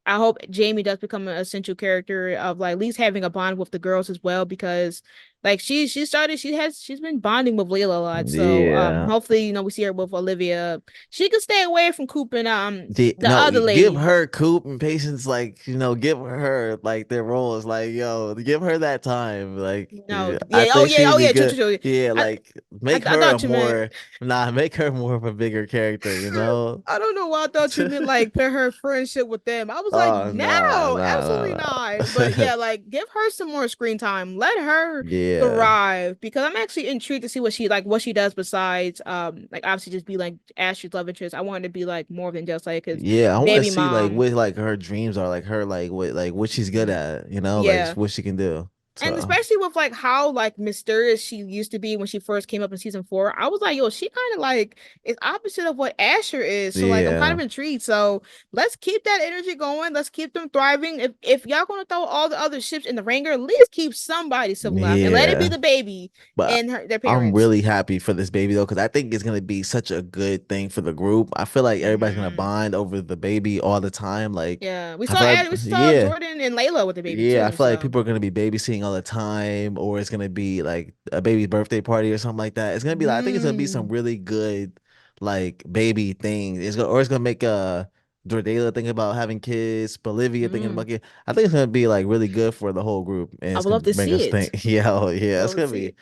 I hope Jamie does become an essential character of like at least having a bond with the girls as well because like she's been bonding with Layla a lot. So yeah. hopefully we see her with Olivia. She can stay away from Coop and the No, other give lady. her Coop and Patience like give her like their roles like yo, give her that time. Like No, I yeah, think she would oh be yeah, true, good. true, true. Yeah, I, like make I her a thought you meant more make her more of a bigger character. You know? I don't know why I thought you meant like put her friendship with them. I was like, Oh no, absolutely nah. not. But yeah, like give her some more screen time. Let her Yeah, thrive because I'm actually intrigued to see what she does besides like obviously just be like Ashley's love interest. I want her to be like more than just like his yeah. I want to baby see like mom. what like her dreams are, like her like what she's good Mhm. at. You know, like Yeah. what she can do. And So especially with like how like mysterious she used to be when she first came up in season 4, I was like, yo, she kind of like is opposite of what Asher is. So like I'm kind of yeah, intrigued. So let's keep that energy going. Let's keep them thriving. If y'all gonna throw all the other ships in the ringer, at least keep somebody civilized and let it be yeah. the baby But and their I'm parents. really happy for this baby though, because I think it's gonna be such a good thing for the group. I feel like everybody's gonna Hmm bond over the baby all the time. Like Yeah, I feel like We saw yeah, Jordan and Layla with the baby yeah, I too. feel like So people are gonna be babysitting all the time, or it's gonna be like a baby's birthday party or something like that. It's gonna be like I think it's gonna be some mm, really good like baby things. It's gonna make Jordala thinking about having kids, Bolivia thinking mm. about kids. I think it's gonna be like really good for the whole group, and I it's would gonna love to make see us it. think. Yeah, oh, I yeah, would love to see it.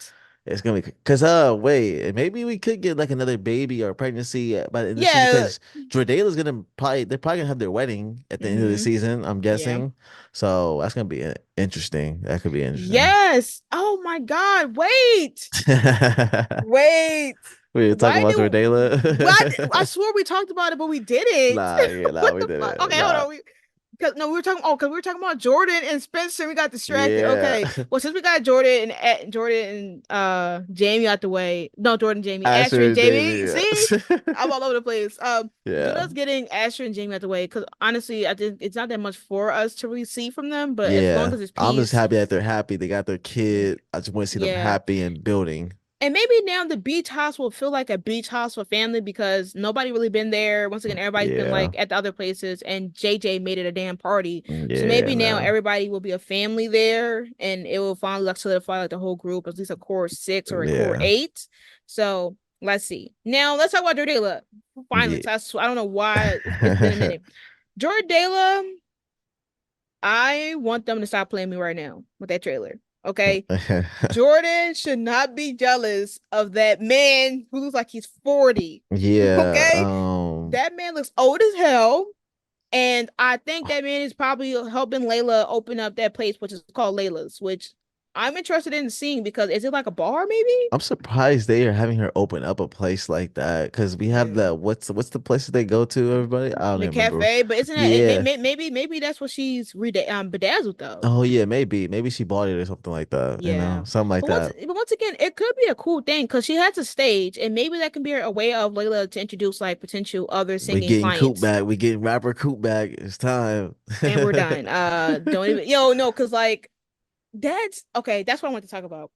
it's gonna be because wait, maybe we could get like another baby or pregnancy by the end of the season Yeah. because Jordala's gonna probably they're probably gonna have their wedding at the end of the hmm season, I'm Yeah. guessing. So that's gonna be interesting. That could be interesting. Yes. Oh my God. Wait. Wait. We were talking Why about do what? I Jordala. swore we talked about it, but we didn't. Nah, yeah, nah, What we the did fuck? it. Okay, hold Nah, on. Because no, we were talking. Oh, because we were talking about Jordan and Spencer. We got distracted. yeah. Okay. Well, since we got Jordan and Jordan and Jamie out the way. No, Jordan, Jamie, Asher Asher and and Jamie. Jamie. See, I'm all over the place. With Yeah. us getting Asher and Jamie out the way, because honestly, I think it's not that much for us to really see from them. But as long Yeah. as it's I'm just peace, happy that they're happy. They got their kid. I just want to see them yeah. happy and building. And maybe now the beach house will feel like a beach house for family because nobody really been there. Once again, everybody's been Yeah. like at the other places, and JJ made it a damn party. So Yeah, maybe now man. everybody will be a family there, and it will finally like solidify like the whole group, at least a core 6 or a core Yeah. 8. So let's see. Now let's talk about Jordala. Finally, Yeah. so I don't know why it's been a minute. Jordala, I want them to stop playing me right now with that trailer. Okay. Jordan should not be jealous of that man who looks like he's 40. Yeah. Okay? That man looks old as hell. And I think that man is probably helping Layla open up that place, which is called Layla's, which I'm interested in seeing because is it like a bar, maybe? I'm surprised they are having her open up a place like that because we have Yeah. the what's the place that they go to, everybody? I don't The even remember. cafe, but isn't it Yeah. maybe that's what she's bedazzled though. Oh yeah, maybe she bought it or something like that, Yeah. something like that. But once again, it could be a cool thing because she has a stage, and maybe that can be a way of Layla to introduce like potential other We singing getting Coop clients. back. We getting rapper Coop back. It's time. And we're done. Don't even no, because like that's okay. That's what I want to talk about.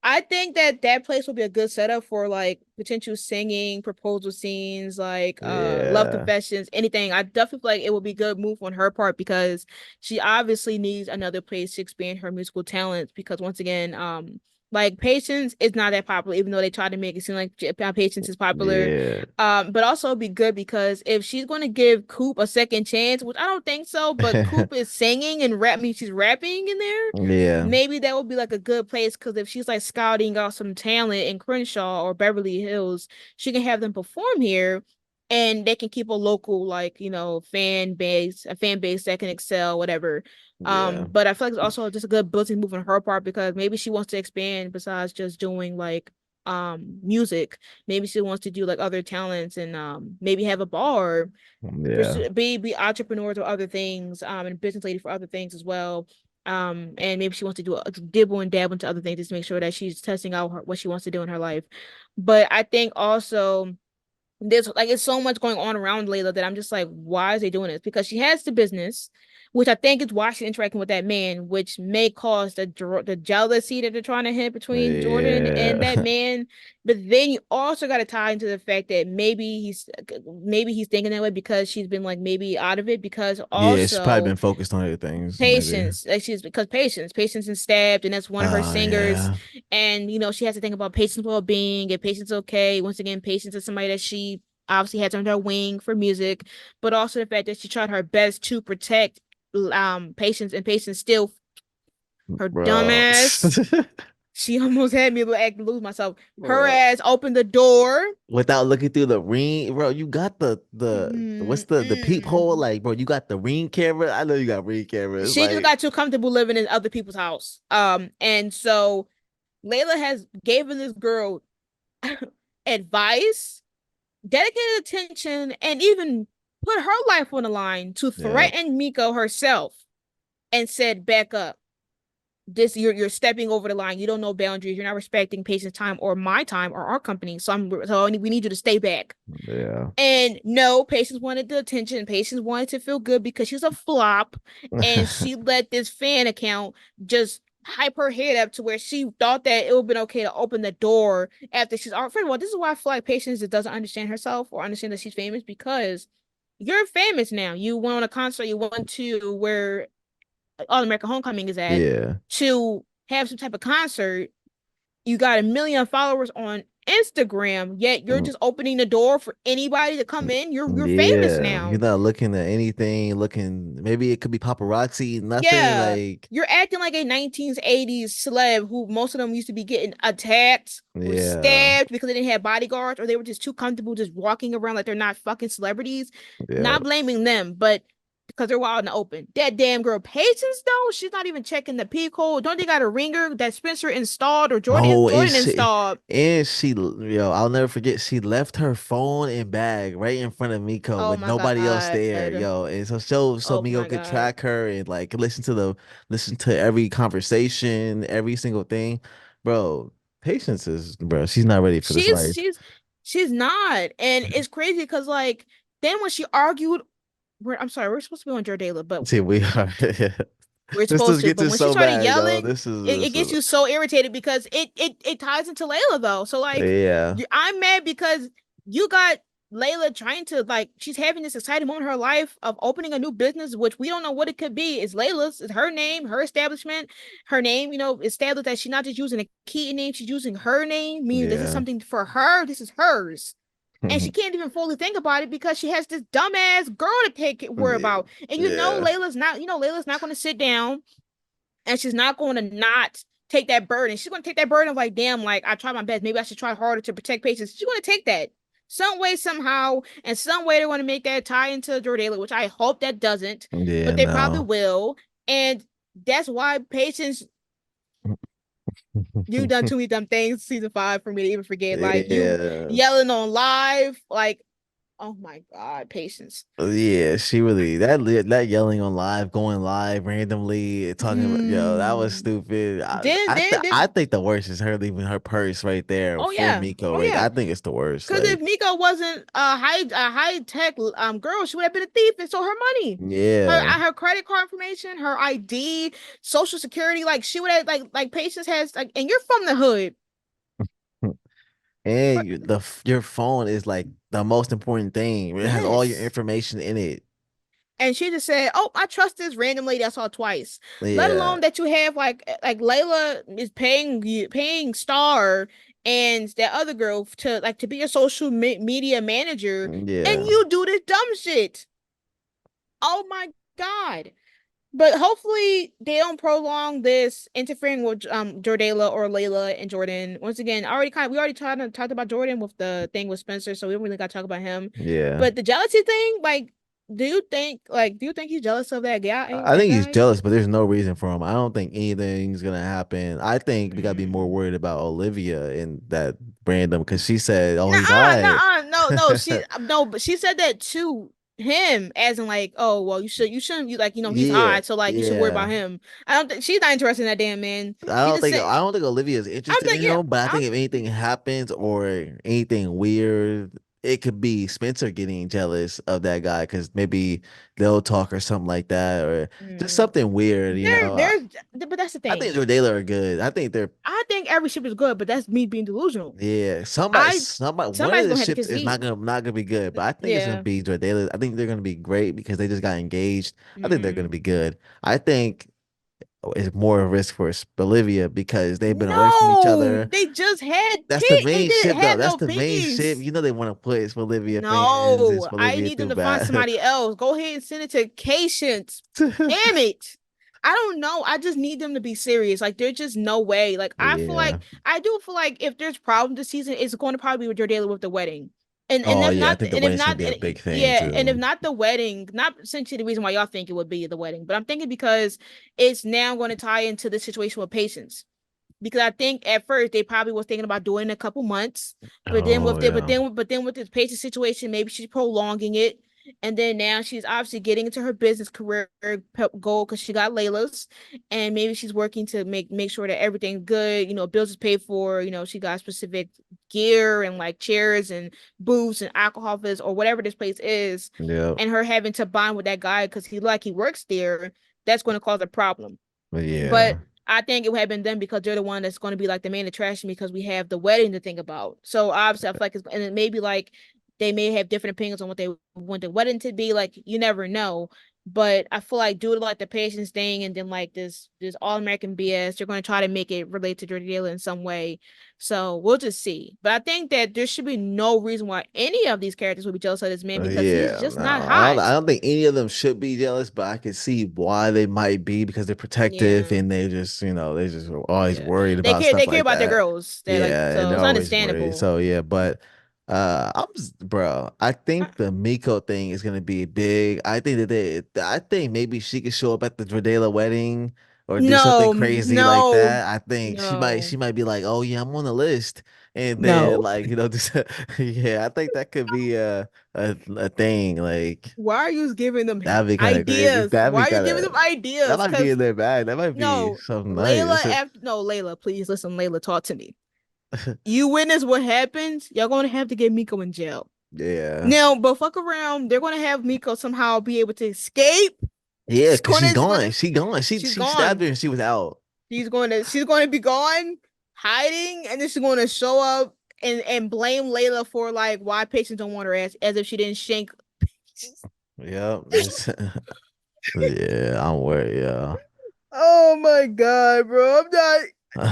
I think that that place will be a good setup for like potential singing, proposal scenes, like love Yeah. confessions, anything. I definitely feel like it would be a good move on her part because she obviously needs another place to expand her musical talents because once again, like Patience is not that popular, even though they try to make it seem like Patience is popular. Yeah. But also it'd be good because if she's gonna give Coop a second chance, which I don't think so, but Coop is singing and rap, I mean she's rapping in there, Yeah. maybe that would be like a good place because if she's like scouting out some talent in Crenshaw or Beverly Hills, she can have them perform here. and they can keep a local, like, a fan base that can excel, whatever. Yeah. But I feel like it's also just a good building move on her part because maybe she wants to expand besides just doing like music. Maybe she wants to do like other talents and maybe have a bar, Yeah. be entrepreneurs or other things, and business lady for other things as well. And maybe she wants to do a dibble and dabble into other things just to make sure that she's testing out what she wants to do in her life. But I think also there's like it's so much going on around Layla that I'm just like, why is they doing this? Because she has the business, which I think is why she's interacting with that man, which may cause the jealousy that they're trying to hit between Jordan and that Yeah. man. But then you also got to tie into the fact that maybe he's thinking that way because she's been like maybe out of it because Yeah, she's probably also been focused on other things, maybe. Patience, like she's because Patience is stabbed, and that's one of her Oh singers. yeah. And she has to think about Patience well-being and Patience okay. Once again, Patience is somebody that she obviously has under her wing for music, but also the fact that she tried her best to protect Patience, and Patience still her Bro. dumbass. She almost had me lose myself. Her ass opened the door. Without looking through the ring, bro, you got the what's the peephole? Mm-mm. Like, bro, you got the ring camera. I know you got ring cameras. She just Like, got too comfortable living in other people's house. And so Layla has given this girl advice, dedicated attention, and even put her life on the line to yeah, threaten Miko herself and said, back up. This you're stepping over the line. You don't know boundaries. You're not respecting patient's time or my time or our company. So we need you to stay back. yeah. And no, Patience wanted the attention. Patience wanted to feel good because she's a flop. And she let this fan account just hype her head up to where she thought that it would have been okay to open the door after she's first of all, this is why I feel like Patience doesn't understand herself or understand that she's famous because you're famous now. You went on a concert, you went to where All American Homecoming is at Yeah. to have some type of concert. You got a million followers on Instagram, yet you're just opening the door for anybody to come in. You're famous Yeah, you're now. not looking at anything, looking maybe it could be paparazzi, nothing Yeah. like You're acting like a 1980s celeb who most of them used to be getting attacked or yeah, stabbed because they didn't have bodyguards or they were just too comfortable just walking around like they're not fucking celebrities. yeah. Not blaming them, but because they're wild in the open. That damn girl Patience though, she's not even checking the P code. Don't they got a ringer that Spencer installed or Oh, Jordan installed? and she, yo, I'll never forget. She left her phone and bag right in front of Miko Oh with my nobody else there, god. yo. And so Oh Miko my could god. track her and like listen to every conversation, every single thing, bro. Patience is, bro. She's not ready for this She's life. she's she's not. And it's crazy because like then when she argued, I'm sorry, we're supposed to be on Jordala, but See, we are. we're This supposed does to. get But to when she so started bad, though. yelling, This is it gets you so irritated because it ties into Layla though. So like yeah, I'm mad because you got Layla trying to like she's having this exciting moment in her life of opening a new business, which we don't know what it could be. It's Layla's, it's her name, her establishment, her name, established that she's not just using a Keaton name, she's using her name, meaning this is yeah. something for her, this is hers. And she can't even fully think about it because she has this dumbass girl to take worry about. And Yeah. Layla's not going to sit down and she's not going to not take that burden. She's going to take that burden of like, damn, like I tried my best. Maybe I should try harder to protect patients. She's going to take that some way, somehow, and some way they're going to make that tie into Jordala, which I hope that doesn't, but Yeah, they probably no. will. And that's why patients, you've done too many dumb things season 5 for me to even forget. Like you Yeah. yelling on live, like, oh my God, patience. Yeah, she really that yelling on live, going live randomly, talking about yo, that was Mm. stupid. I Then, think the worst is her leaving her purse right there oh for yeah, Miko. oh Right, yeah. I think it's the worst. Because if Like, Miko wasn't a high tech girl, she would have been a thief and stole her money, yeah, her credit card information, her ID, social security. Like she would have like Patience has like, and you're from the hood, and but your phone is like the most important thing. It has all your yes. information in it. And she just said, "Oh, I trust this random lady I saw twice." Let Yeah, alone that you have like Layla is paying Star and that other girl to be a social media manager, and yeah. you do this dumb shit. Oh my God. But hopefully they don't prolong this interfering with Jordala or Layla and Jordan. Once again, I already kind of, we already talked about Jordan with the thing with Spencer, so we don't really got to talk about him. Yeah. But the jealousy thing, like, do you think he's jealous of that guy? I That think he's guy? jealous, but there's no reason for him. I don't think anything's gonna happen. I think we gotta be more Mm. worried about Olivia and that random because she said, "Oh, he's Nuh-uh, high." nuh-uh, no, no, no, but she said that to him, as in like, oh, well, you shouldn't, you like, he's Yeah, hot, so like, you should worry about yeah. him. I don't think she's not interested in that damn man. I She don't just think said, I don't think Olivia is I'm interested in thinking, him, but I I'm, think if anything happens or anything weird, it could be Spencer getting jealous of that guy because maybe they'll talk or something like that, or just mm, something weird, you there, know. there's, but that's the I think thing. Jordala are good. I think they're I think every ship is good, but that's me being delusional. yeah. I One of Somebody's the gonna have to ships is concede. not gonna be good, but I think it's gonna Yeah. be Jordala. I think they're gonna be great because they just got engaged. I think they're gonna Mm. be good. I think it's more a risk for Bolivia because they've been away from each No, other. they just had That's the Pete. They main didn't ship, though. have That's no the main ship. peace. You know they want to put Bolivia fans. It's No, I Bolivia need them too to find bad. somebody else. Go ahead and send it to Patience. Damn it. I don't know. I just need them to be serious. Like, there's just no way. Like, Yeah. I do feel like if there's problems this season, it's going to probably be with your daily with the wedding. And Oh if yeah, I not, think the wedding's gonna be a big thing yeah, and if too. not the wedding, not essentially the reason why y'all think it would be the wedding, but I'm thinking because it's now going to tie into the situation with Patience, because I think at first they probably was thinking about doing it in a couple months, Oh yeah. but then with this patient situation, maybe she's prolonging it, and then now she's obviously getting into her business career goal because she got Layla's, and maybe she's working to make sure that everything's good. Bills is paid for. She got specific gear and like chairs and booths and alcohol fizz or whatever this place is, Yeah. and her having to bond with that guy because he works there. That's going to cause a problem. But But yeah. I think it would have been them because they're the one that's going to be like the main attraction because we have the wedding to think about. So obviously, I feel like and it may be like they may have different opinions on what they want the wedding to be. Like you never know. But I feel like due to like the patience thing and then like this all American BS, they're going to try to make it relate to Jordan in some way. So we'll just see. But I think that there should be no reason why any of these characters would be jealous of this man because he's Yeah, just no, not hot. I don't think any of them should be jealous, but I can see why they might be because they're protective Yeah. and they just, they just are always Yeah. worried They about care they stuff care like about their that. girls. They're like Yeah, and so they're it's always worried. understandable. So yeah, but bro, I I- think the Miko thing is gonna be big. I think maybe she could show up at the Dredela wedding or do something No, crazy like no, that. I think no, she might be like, oh yeah, I'm on the list, and then no. like just yeah, I think that could be a thing. Like Why are you giving them that'd be kind of crazy. ideas? Why are you giving them That ideas? might be Because in their bag. That might be no, something nice. Layla, please listen, Layla, talk to me. You witness what happens, you're gonna have to get Miko in jail. Yeah. Now, but fuck around, they're gonna have Miko somehow be able to escape. Yeah, She's because gonna, she's she's gone. gonna, She gone. she's She stabbed gone. her and she was out. She's going to be gone, hiding, and then she's going to show up and blame Layla for like why patients don't want her as if she didn't shank. Yep. Yeah, I'm worried, yeah. Oh my god, bro! I'm not.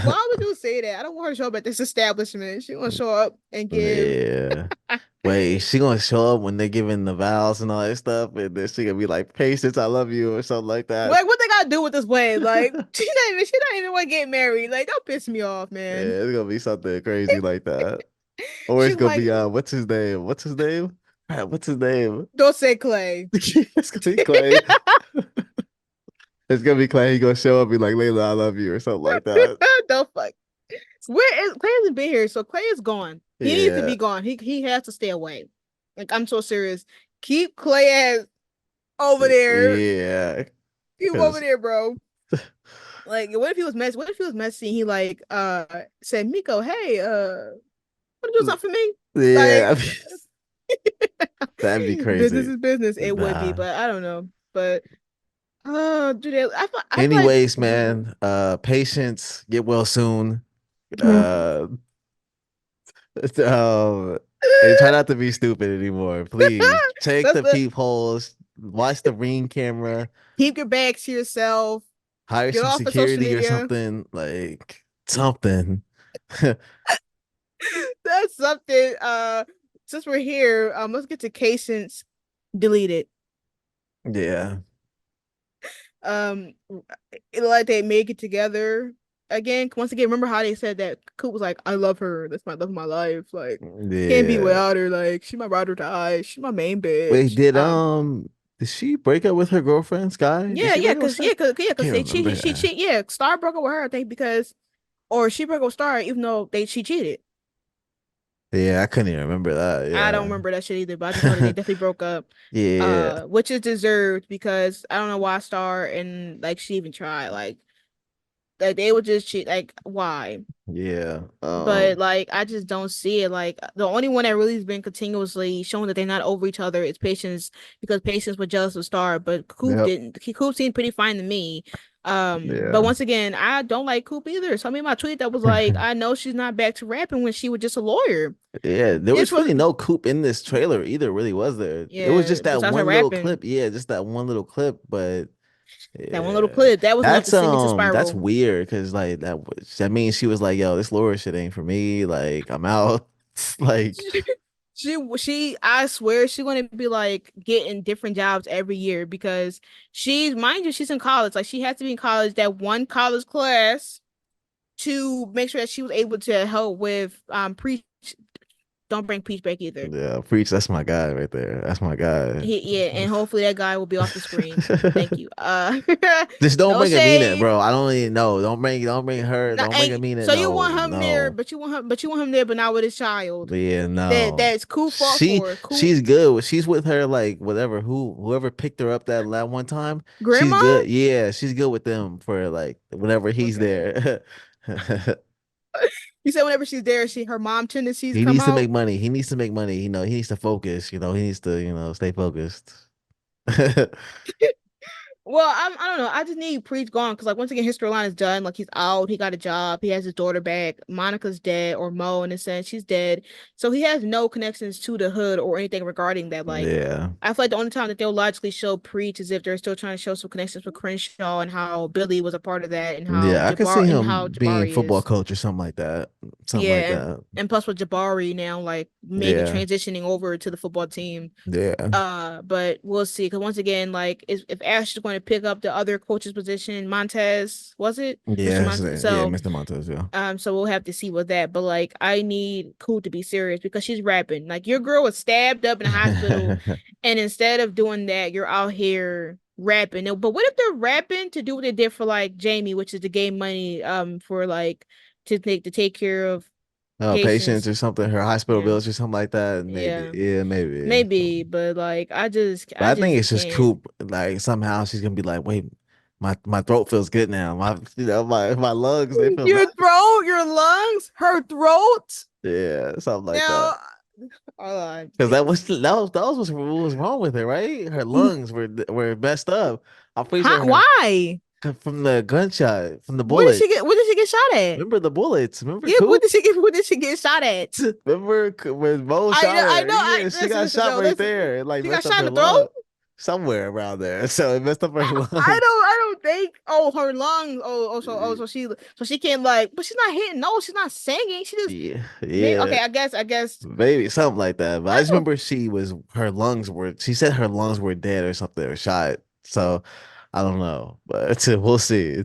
Why would you say that? I don't want her to show up at this establishment. She want to show up and give. Yeah. Wait, she gonna show up when they're giving the vows and all that stuff, and then she gonna be like, "Patience, I love you," or something like that. Like, what they gotta do with this wedding? Like, she not even want to get married. Like, don't piss me off, Yeah, man. it's gonna be something crazy like that. Or it's She's gonna like, be what's his name? What's his name? What's his name? don't say Clay. It's gonna be Clay. It's gonna be Clay. He gonna show up and be like, "Layla, I love you," or something like that. Don't fuck. Where is Clay hasn't been here, so Clay is gone. He needs to Yeah. be gone. He has to stay away. Like I'm so serious. Keep Clay ass over there. Yeah. Keep him over Cause there, bro. Like, what if he was messy? What if he was messy? And he like said, Miko, hey, wanna do something for me? yeah, Like that'd be business crazy. is business. It would be, Nah. but I don't know. But dude, I feel like Anyways, man, patience, get well soon. Mhm. Uh, um, and try not to be stupid anymore, please. Check That's the the peepholes, watch the ring camera, keep your bags to yourself. hire Get some off of social security or media. something, like something. That's something. Since we're here, let's get to Patience deleted. Yeah. Um, it like they make it together again. Once again, remember how they said that Coop was like, "I love her. That's my love of my life. Like, can't be Yeah. without her. Like, she my ride or die. She's my main Wait, bitch." did she break up with her girlfriend, Sky? Did Yeah, she yeah, break up with cause Sky? yeah, cause I yeah, cause can't they remember cheated. She that. cheat. Yeah, Star broke up with her, I think, because or she broke up with Star, even though she cheated. Yeah, I couldn't even remember I don't that. remember that shit either, but I just know that they definitely broke up. Yeah. Which is deserved because I don't know why Star and like she even tried. Like they would just cheat. Like why? Yeah. But like I just don't see it. Like the only one that really has been continuously showing that they're not over each other is Patience because Patience was jealous of Star, but Coop Yep. didn't. Coop seemed pretty fine to me. But Yeah. once again, I don't like Coop either. So I made my tweet that was like, I know she's not back to rapping when she was just a lawyer. Yeah, there This was was really no Coop in this trailer either, really, was there? It was yeah, just that besides her one little rapping, clip. Yeah, just that one little clip, but that one little yeah. clip, that was enough to send me to That's Spiral. weird because like that means she was like, yo, this Laura shit ain't for me. Like, I'm out. Like, I swear she's gonna be like getting different jobs every year because mind you, she's in college. Like she has to be in college, that one college class to make sure that she was able to help with preach. Don't bring Peach back either. yeah, preach, that's my guy right there. That's my guy. Yeah, and hopefully that guy will be off the screen. Thank you. Just don't No bring Amina, shade. bro. I don't even know. Don't bring her. Not, Don't bring and Amina. so you No, want him there, no. but you want him there, but not with his child. Yeah, no. That's Coop fault for Coop She's good. She's with her like whatever whoever picked her up that one time. She's grandma. good. Yeah, she's good with them for like whenever he's Okay. there. You said whenever she's there, her mom tendencies He come needs to make out. money. He needs to make money. He needs to focus. He needs to, stay focused. Well, I don't know. I just need Preach gone because like once again his storyline is done. Like he's out, he got a job, he has his daughter back. Monica's dead, or Mo in a sense, she's dead. So he has no connections to the hood or anything regarding that. Like Yeah. I feel like the only time that they'll logically show Preach is if they're still trying to show some connections with Crenshaw and how Billy was a part of that Yeah, I could see And how him being Jabari football is. coach or something like that. Something like Yeah, that. and plus with Jabari now like maybe Yeah. transitioning over to the football team. Yeah. But we'll see. Because once again, like if Ash is going to pick up the other coach's position, Montez, was it? Mr. Yeah, Montez. yeah, So, Mr. Montes, yeah. so we'll have to see with that. But like, I need Cool to be serious because she's rapping. Like your girl was stabbed up in the hospital, and instead of doing that, you're out here rapping. But what if they're rapping to do what they did for like Jamie, which is to gain money, for like to take care of Patients patients. or something, her hospital Yeah, bills or something like that. Maybe. yeah. Yeah, maybe. Maybe, but like But I I think just it's just can't. Coop. Like somehow she's gonna be like, wait, my throat feels good now. My lungs, they feel Your better. throat, your lungs, her throat. Yeah, something like that. Now, uh, Because that was what was wrong with her, right? Her lungs were messed up. I'm pretty huh? sure her Why? from the gunshot, from the Where did she get? bullets. Where did she get shot at? Remember the bullets? Remember Yeah, what Coop? did she get? What did she get shot at? Remember when Mo shot I her? know. I Yeah, she listen, got listen. shot No, right listen. there. It like She got messed up shot in her the throat. lung somewhere around there. So it messed up her lung. I don't think. Oh, her lungs. So she can't like. But she's not hitting. No, she's not singing. She just Yeah, maybe. yeah, Okay, I guess. maybe something like that. But I I just don't. remember her lungs were. She said her lungs were dead or something or shot. So I don't know, but we'll see.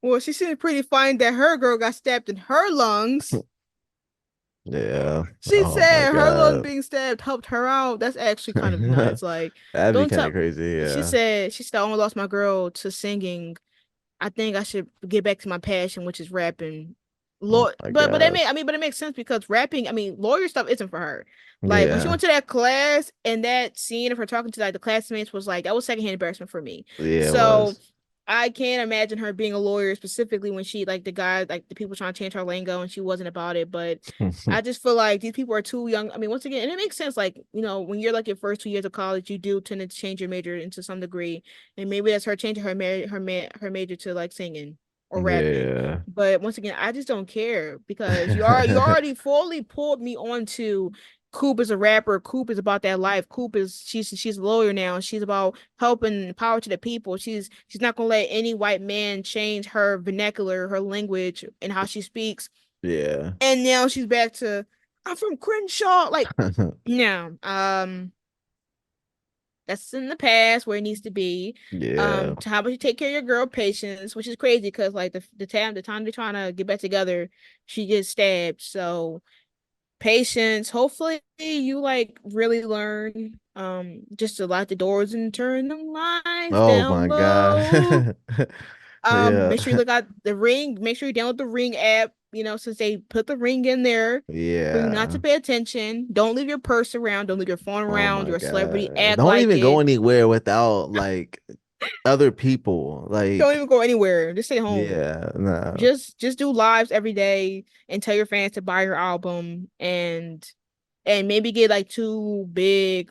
Well, she seemed pretty fine that her girl got stabbed in her lungs. Yeah. She Oh my said her lung God. being stabbed helped her out. That's actually kind of nuts. Like, That'd be don't kind of tell. crazy. Yeah. She said I almost lost my girl to singing. I think I should get back to my passion, which is rapping. Oh Lord, my I gosh. mean, but it makes sense because rapping. I mean, lawyer stuff isn't for her. Like when she Yeah. went to that class and that scene of her talking to like the classmates was like that was secondhand embarrassment for me. Yeah, it So was. I can't imagine her being a lawyer specifically when she like the guy like the people trying to change her lingo and she wasn't about it. But I just feel like these people are too young. I mean, once again, and it makes sense. Like when you're like your first 2 years of college, you do tend to change your major into some degree, and maybe that's her changing her major to like singing or rapping. Yeah. But once again, I just don't care because you already fully pulled me onto Coop is a rapper. Coop is about that life. Coop is she's a lawyer now. She's about helping power to the people. She's not gonna let any white man change her vernacular, her language, and how she speaks. Yeah. And now she's back to I'm from Crenshaw. Like, no. That's in the past where it needs to be. Yeah. To how about you take care of your girl Patience, which is crazy because like the time they're trying to get back together, she gets stabbed. So Patience, hopefully you like really learn just to lock the doors and turn the lights Oh down my God. low. Yeah. Make sure you look at the ring. Make sure you download the ring app. You know, since they put the ring in there for you not to Yeah. pay attention. Don't leave your purse around. Don't leave your phone Oh around. my You're a celebrity. God. Act Don't like even go it. anywhere without like other people. Don't Like, even go anywhere. Just stay home. yeah, no. Just do lives every day and tell your fans to buy your album and maybe get like two big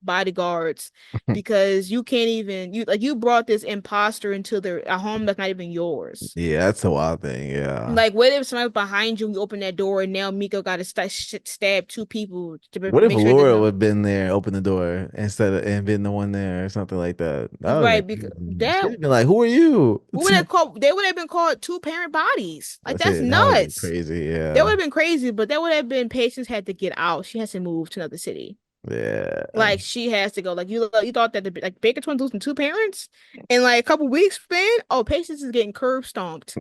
bodyguards because you can't even you brought this imposter into a home that's not even yours. Yeah, that's a wild thing. Yeah. Like, what if somebody's behind you and you open that door and now Miko got to stab two people to What if make sure there's Laura would no have been there, opened the door instead of and been the one there or something like that? That would have right been because crazy. that She'd have been like, "Who are you?" what would have called they would have been called two parent bodies. Like That's that's it. That would be nuts. crazy. That would Yeah. have been crazy, but that would have been Patience had to get out. She has to move to another city. Yeah. Like she has to go. Like you thought that like Baker twins losing two parents in like a couple weeks span. Oh, Patience is getting curb stomped.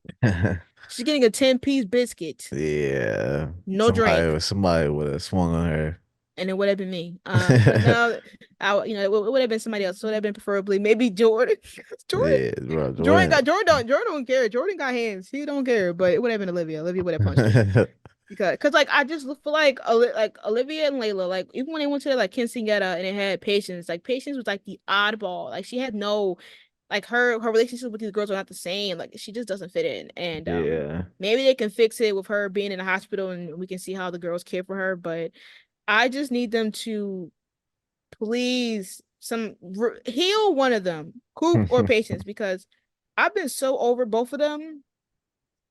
She's getting a 10-piece biscuit, Yeah. no drink, Somebody would have swung on her. and it would have been me. But no, it would have been somebody else. So it would have been preferably maybe Jordan. Jordan, Yeah, bro, Jordan Jordan. got Jordan don't care. Jordan got hands. He don't care. But it would have been Olivia. Olivia would have punched me. Because like I just feel like Olivia and Layla, like even when they went to like quinceañera and it had Patience, like Patience was like the oddball. Like she had no like her relationship with these girls are not the same. Like she just doesn't fit in. And Yeah. maybe they can fix it with her being in the hospital and we can see how the girls care for her. But I just need them to please heal one of them, Coop or Patience, because I've been so over both of them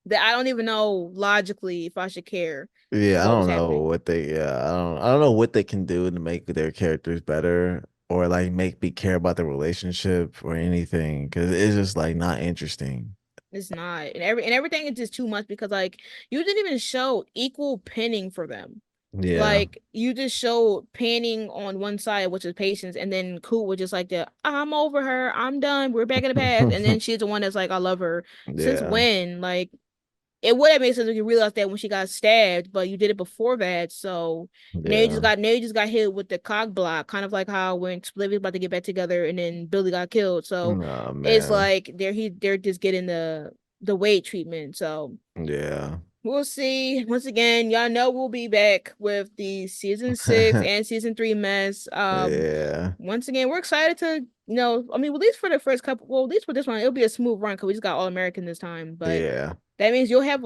that I don't even know logically if I should care Yeah, I what was don't know happening. what they yeah, I don't know what they can do to make their characters better or like make me care about the relationship or anything because it's just like not interesting. It's not. And everything is just too much because like you didn't even show equal pinning for them. Yeah. Like you just showed panning on one side, which is patience, and then Cool was just like the I'm over her, I'm done, we're back in the past. And then she's the one that's like, I love her. Since Yeah. when? Like it would have made sense if you realized that when she got stabbed, but you did it before that. So Yeah. Now you just got hit with the cog block, kind of like how when Split was about to get back together and then Billy got killed. So Oh it's man. like they're just getting the weight treatment. So Yeah. we'll see. Once again, y'all know we'll be back with the season 6 and season 3 mess. Yeah. Once again, we're excited to, I mean, at least for the first couple, well, at least for this one, it'll be a smooth run because we just got All American this time. But Yeah. that means you'll have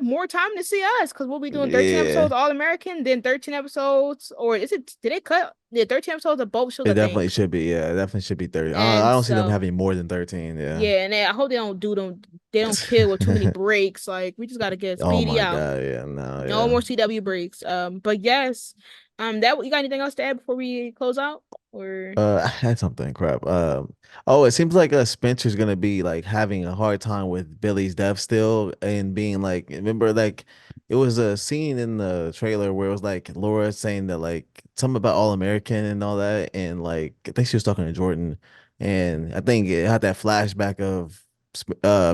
more time to see us because we'll be doing 13 Yeah. episodes All American, then 13 episodes, or did they cut 13 episodes of both shows, It I definitely think. should be. Yeah, it definitely should be 30. I And don't see them so having more than 13. Yeah. yeah, and I hope they don't kill with too many breaks. Like we just gotta get Oh speedy my out. God. Yeah. No. No Yeah. more CW breaks. But yes, that you got anything else to add before we close out? Or I had something crap. Oh, it seems like Spencer's gonna be like having a hard time with Billy's death still, and being like, remember, like it was a scene in the trailer where it was like Laura saying that like something about All American and all that, and like I think she was talking to Jordan, and I think it had that flashback of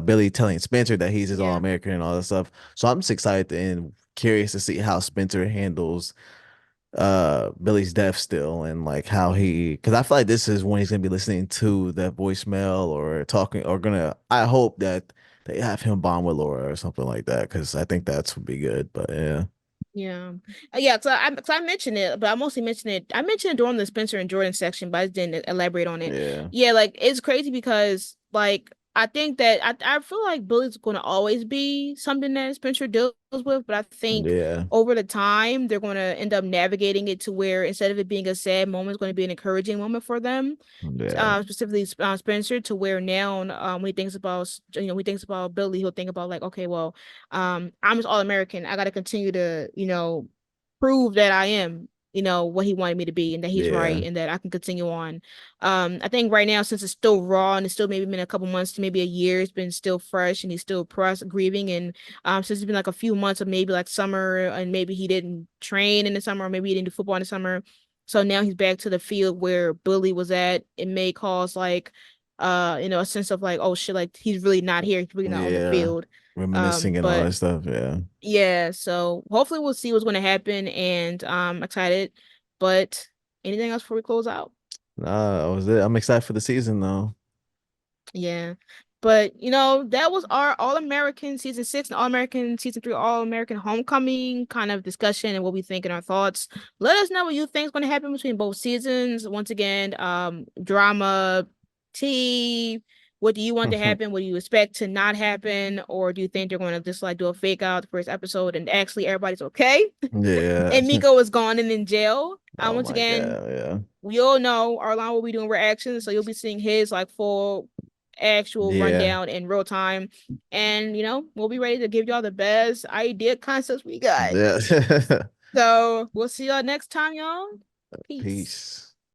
Billy telling Spencer that he's his All yeah, American and all that stuff. So I'm just excited and curious to see how Spencer handles Billy's death still and like how he because I feel like this is when he's gonna be listening to that voicemail or talking or gonna I hope that they have him bond with Laura or something like that because I think that's would be good. But yeah. yeah, yeah. So I mentioned it, but I mostly mentioned it. I mentioned it during the Spencer and Jordan section, but I didn't elaborate on it. Yeah. Yeah, like it's crazy because like I think that I feel like Billy's going to always be something that Spencer deals with, but I think Yeah. over the time they're going to end up navigating it to where instead of it being a sad moment, it's going to be an encouraging moment for them. Yeah. Specifically Spencer, to where now when he thinks about when he thinks about Billy, he'll think about like, okay, well, I'm just All American. I got to continue to prove that I am what he wanted me to be and that he's Yeah. right and that I can continue on. I think right now since it's still raw and it's still maybe been a couple months to maybe a year, it's been still fresh and he's still pressed grieving and since it's been like a few months of maybe like summer and maybe he didn't train in the summer or maybe he didn't do football in the summer. So now he's back to the field where Billy was at. It may cause like a sense of like, oh shit, like he's really not here, he's really not on the Yeah, field. reminiscing and all But that stuff. Yeah. yeah, so hopefully we'll see what's gonna happen and excited. But anything else before we close out? Nah, that was it. I'm excited for the season though. Yeah. But that was our All-American season 6 and All-American season 3, All-American Homecoming kind of discussion and what we think and our thoughts. Let us know what you think is going to happen between both seasons. Once again, drama, tea. What do you want to happen? What do you expect to not happen? Or do you think they're going to just like do a fake out the first episode and actually everybody's okay? Yeah. And Miko is gone and in jail. Oh Once my again, God. Yeah. we all know Arlon will be doing reactions, so you'll be seeing his like full actual Yeah. rundown in real time. And we'll be ready to give y'all the best idea concepts we got. Yeah. So we'll see y'all next time, y'all. Peace. Peace.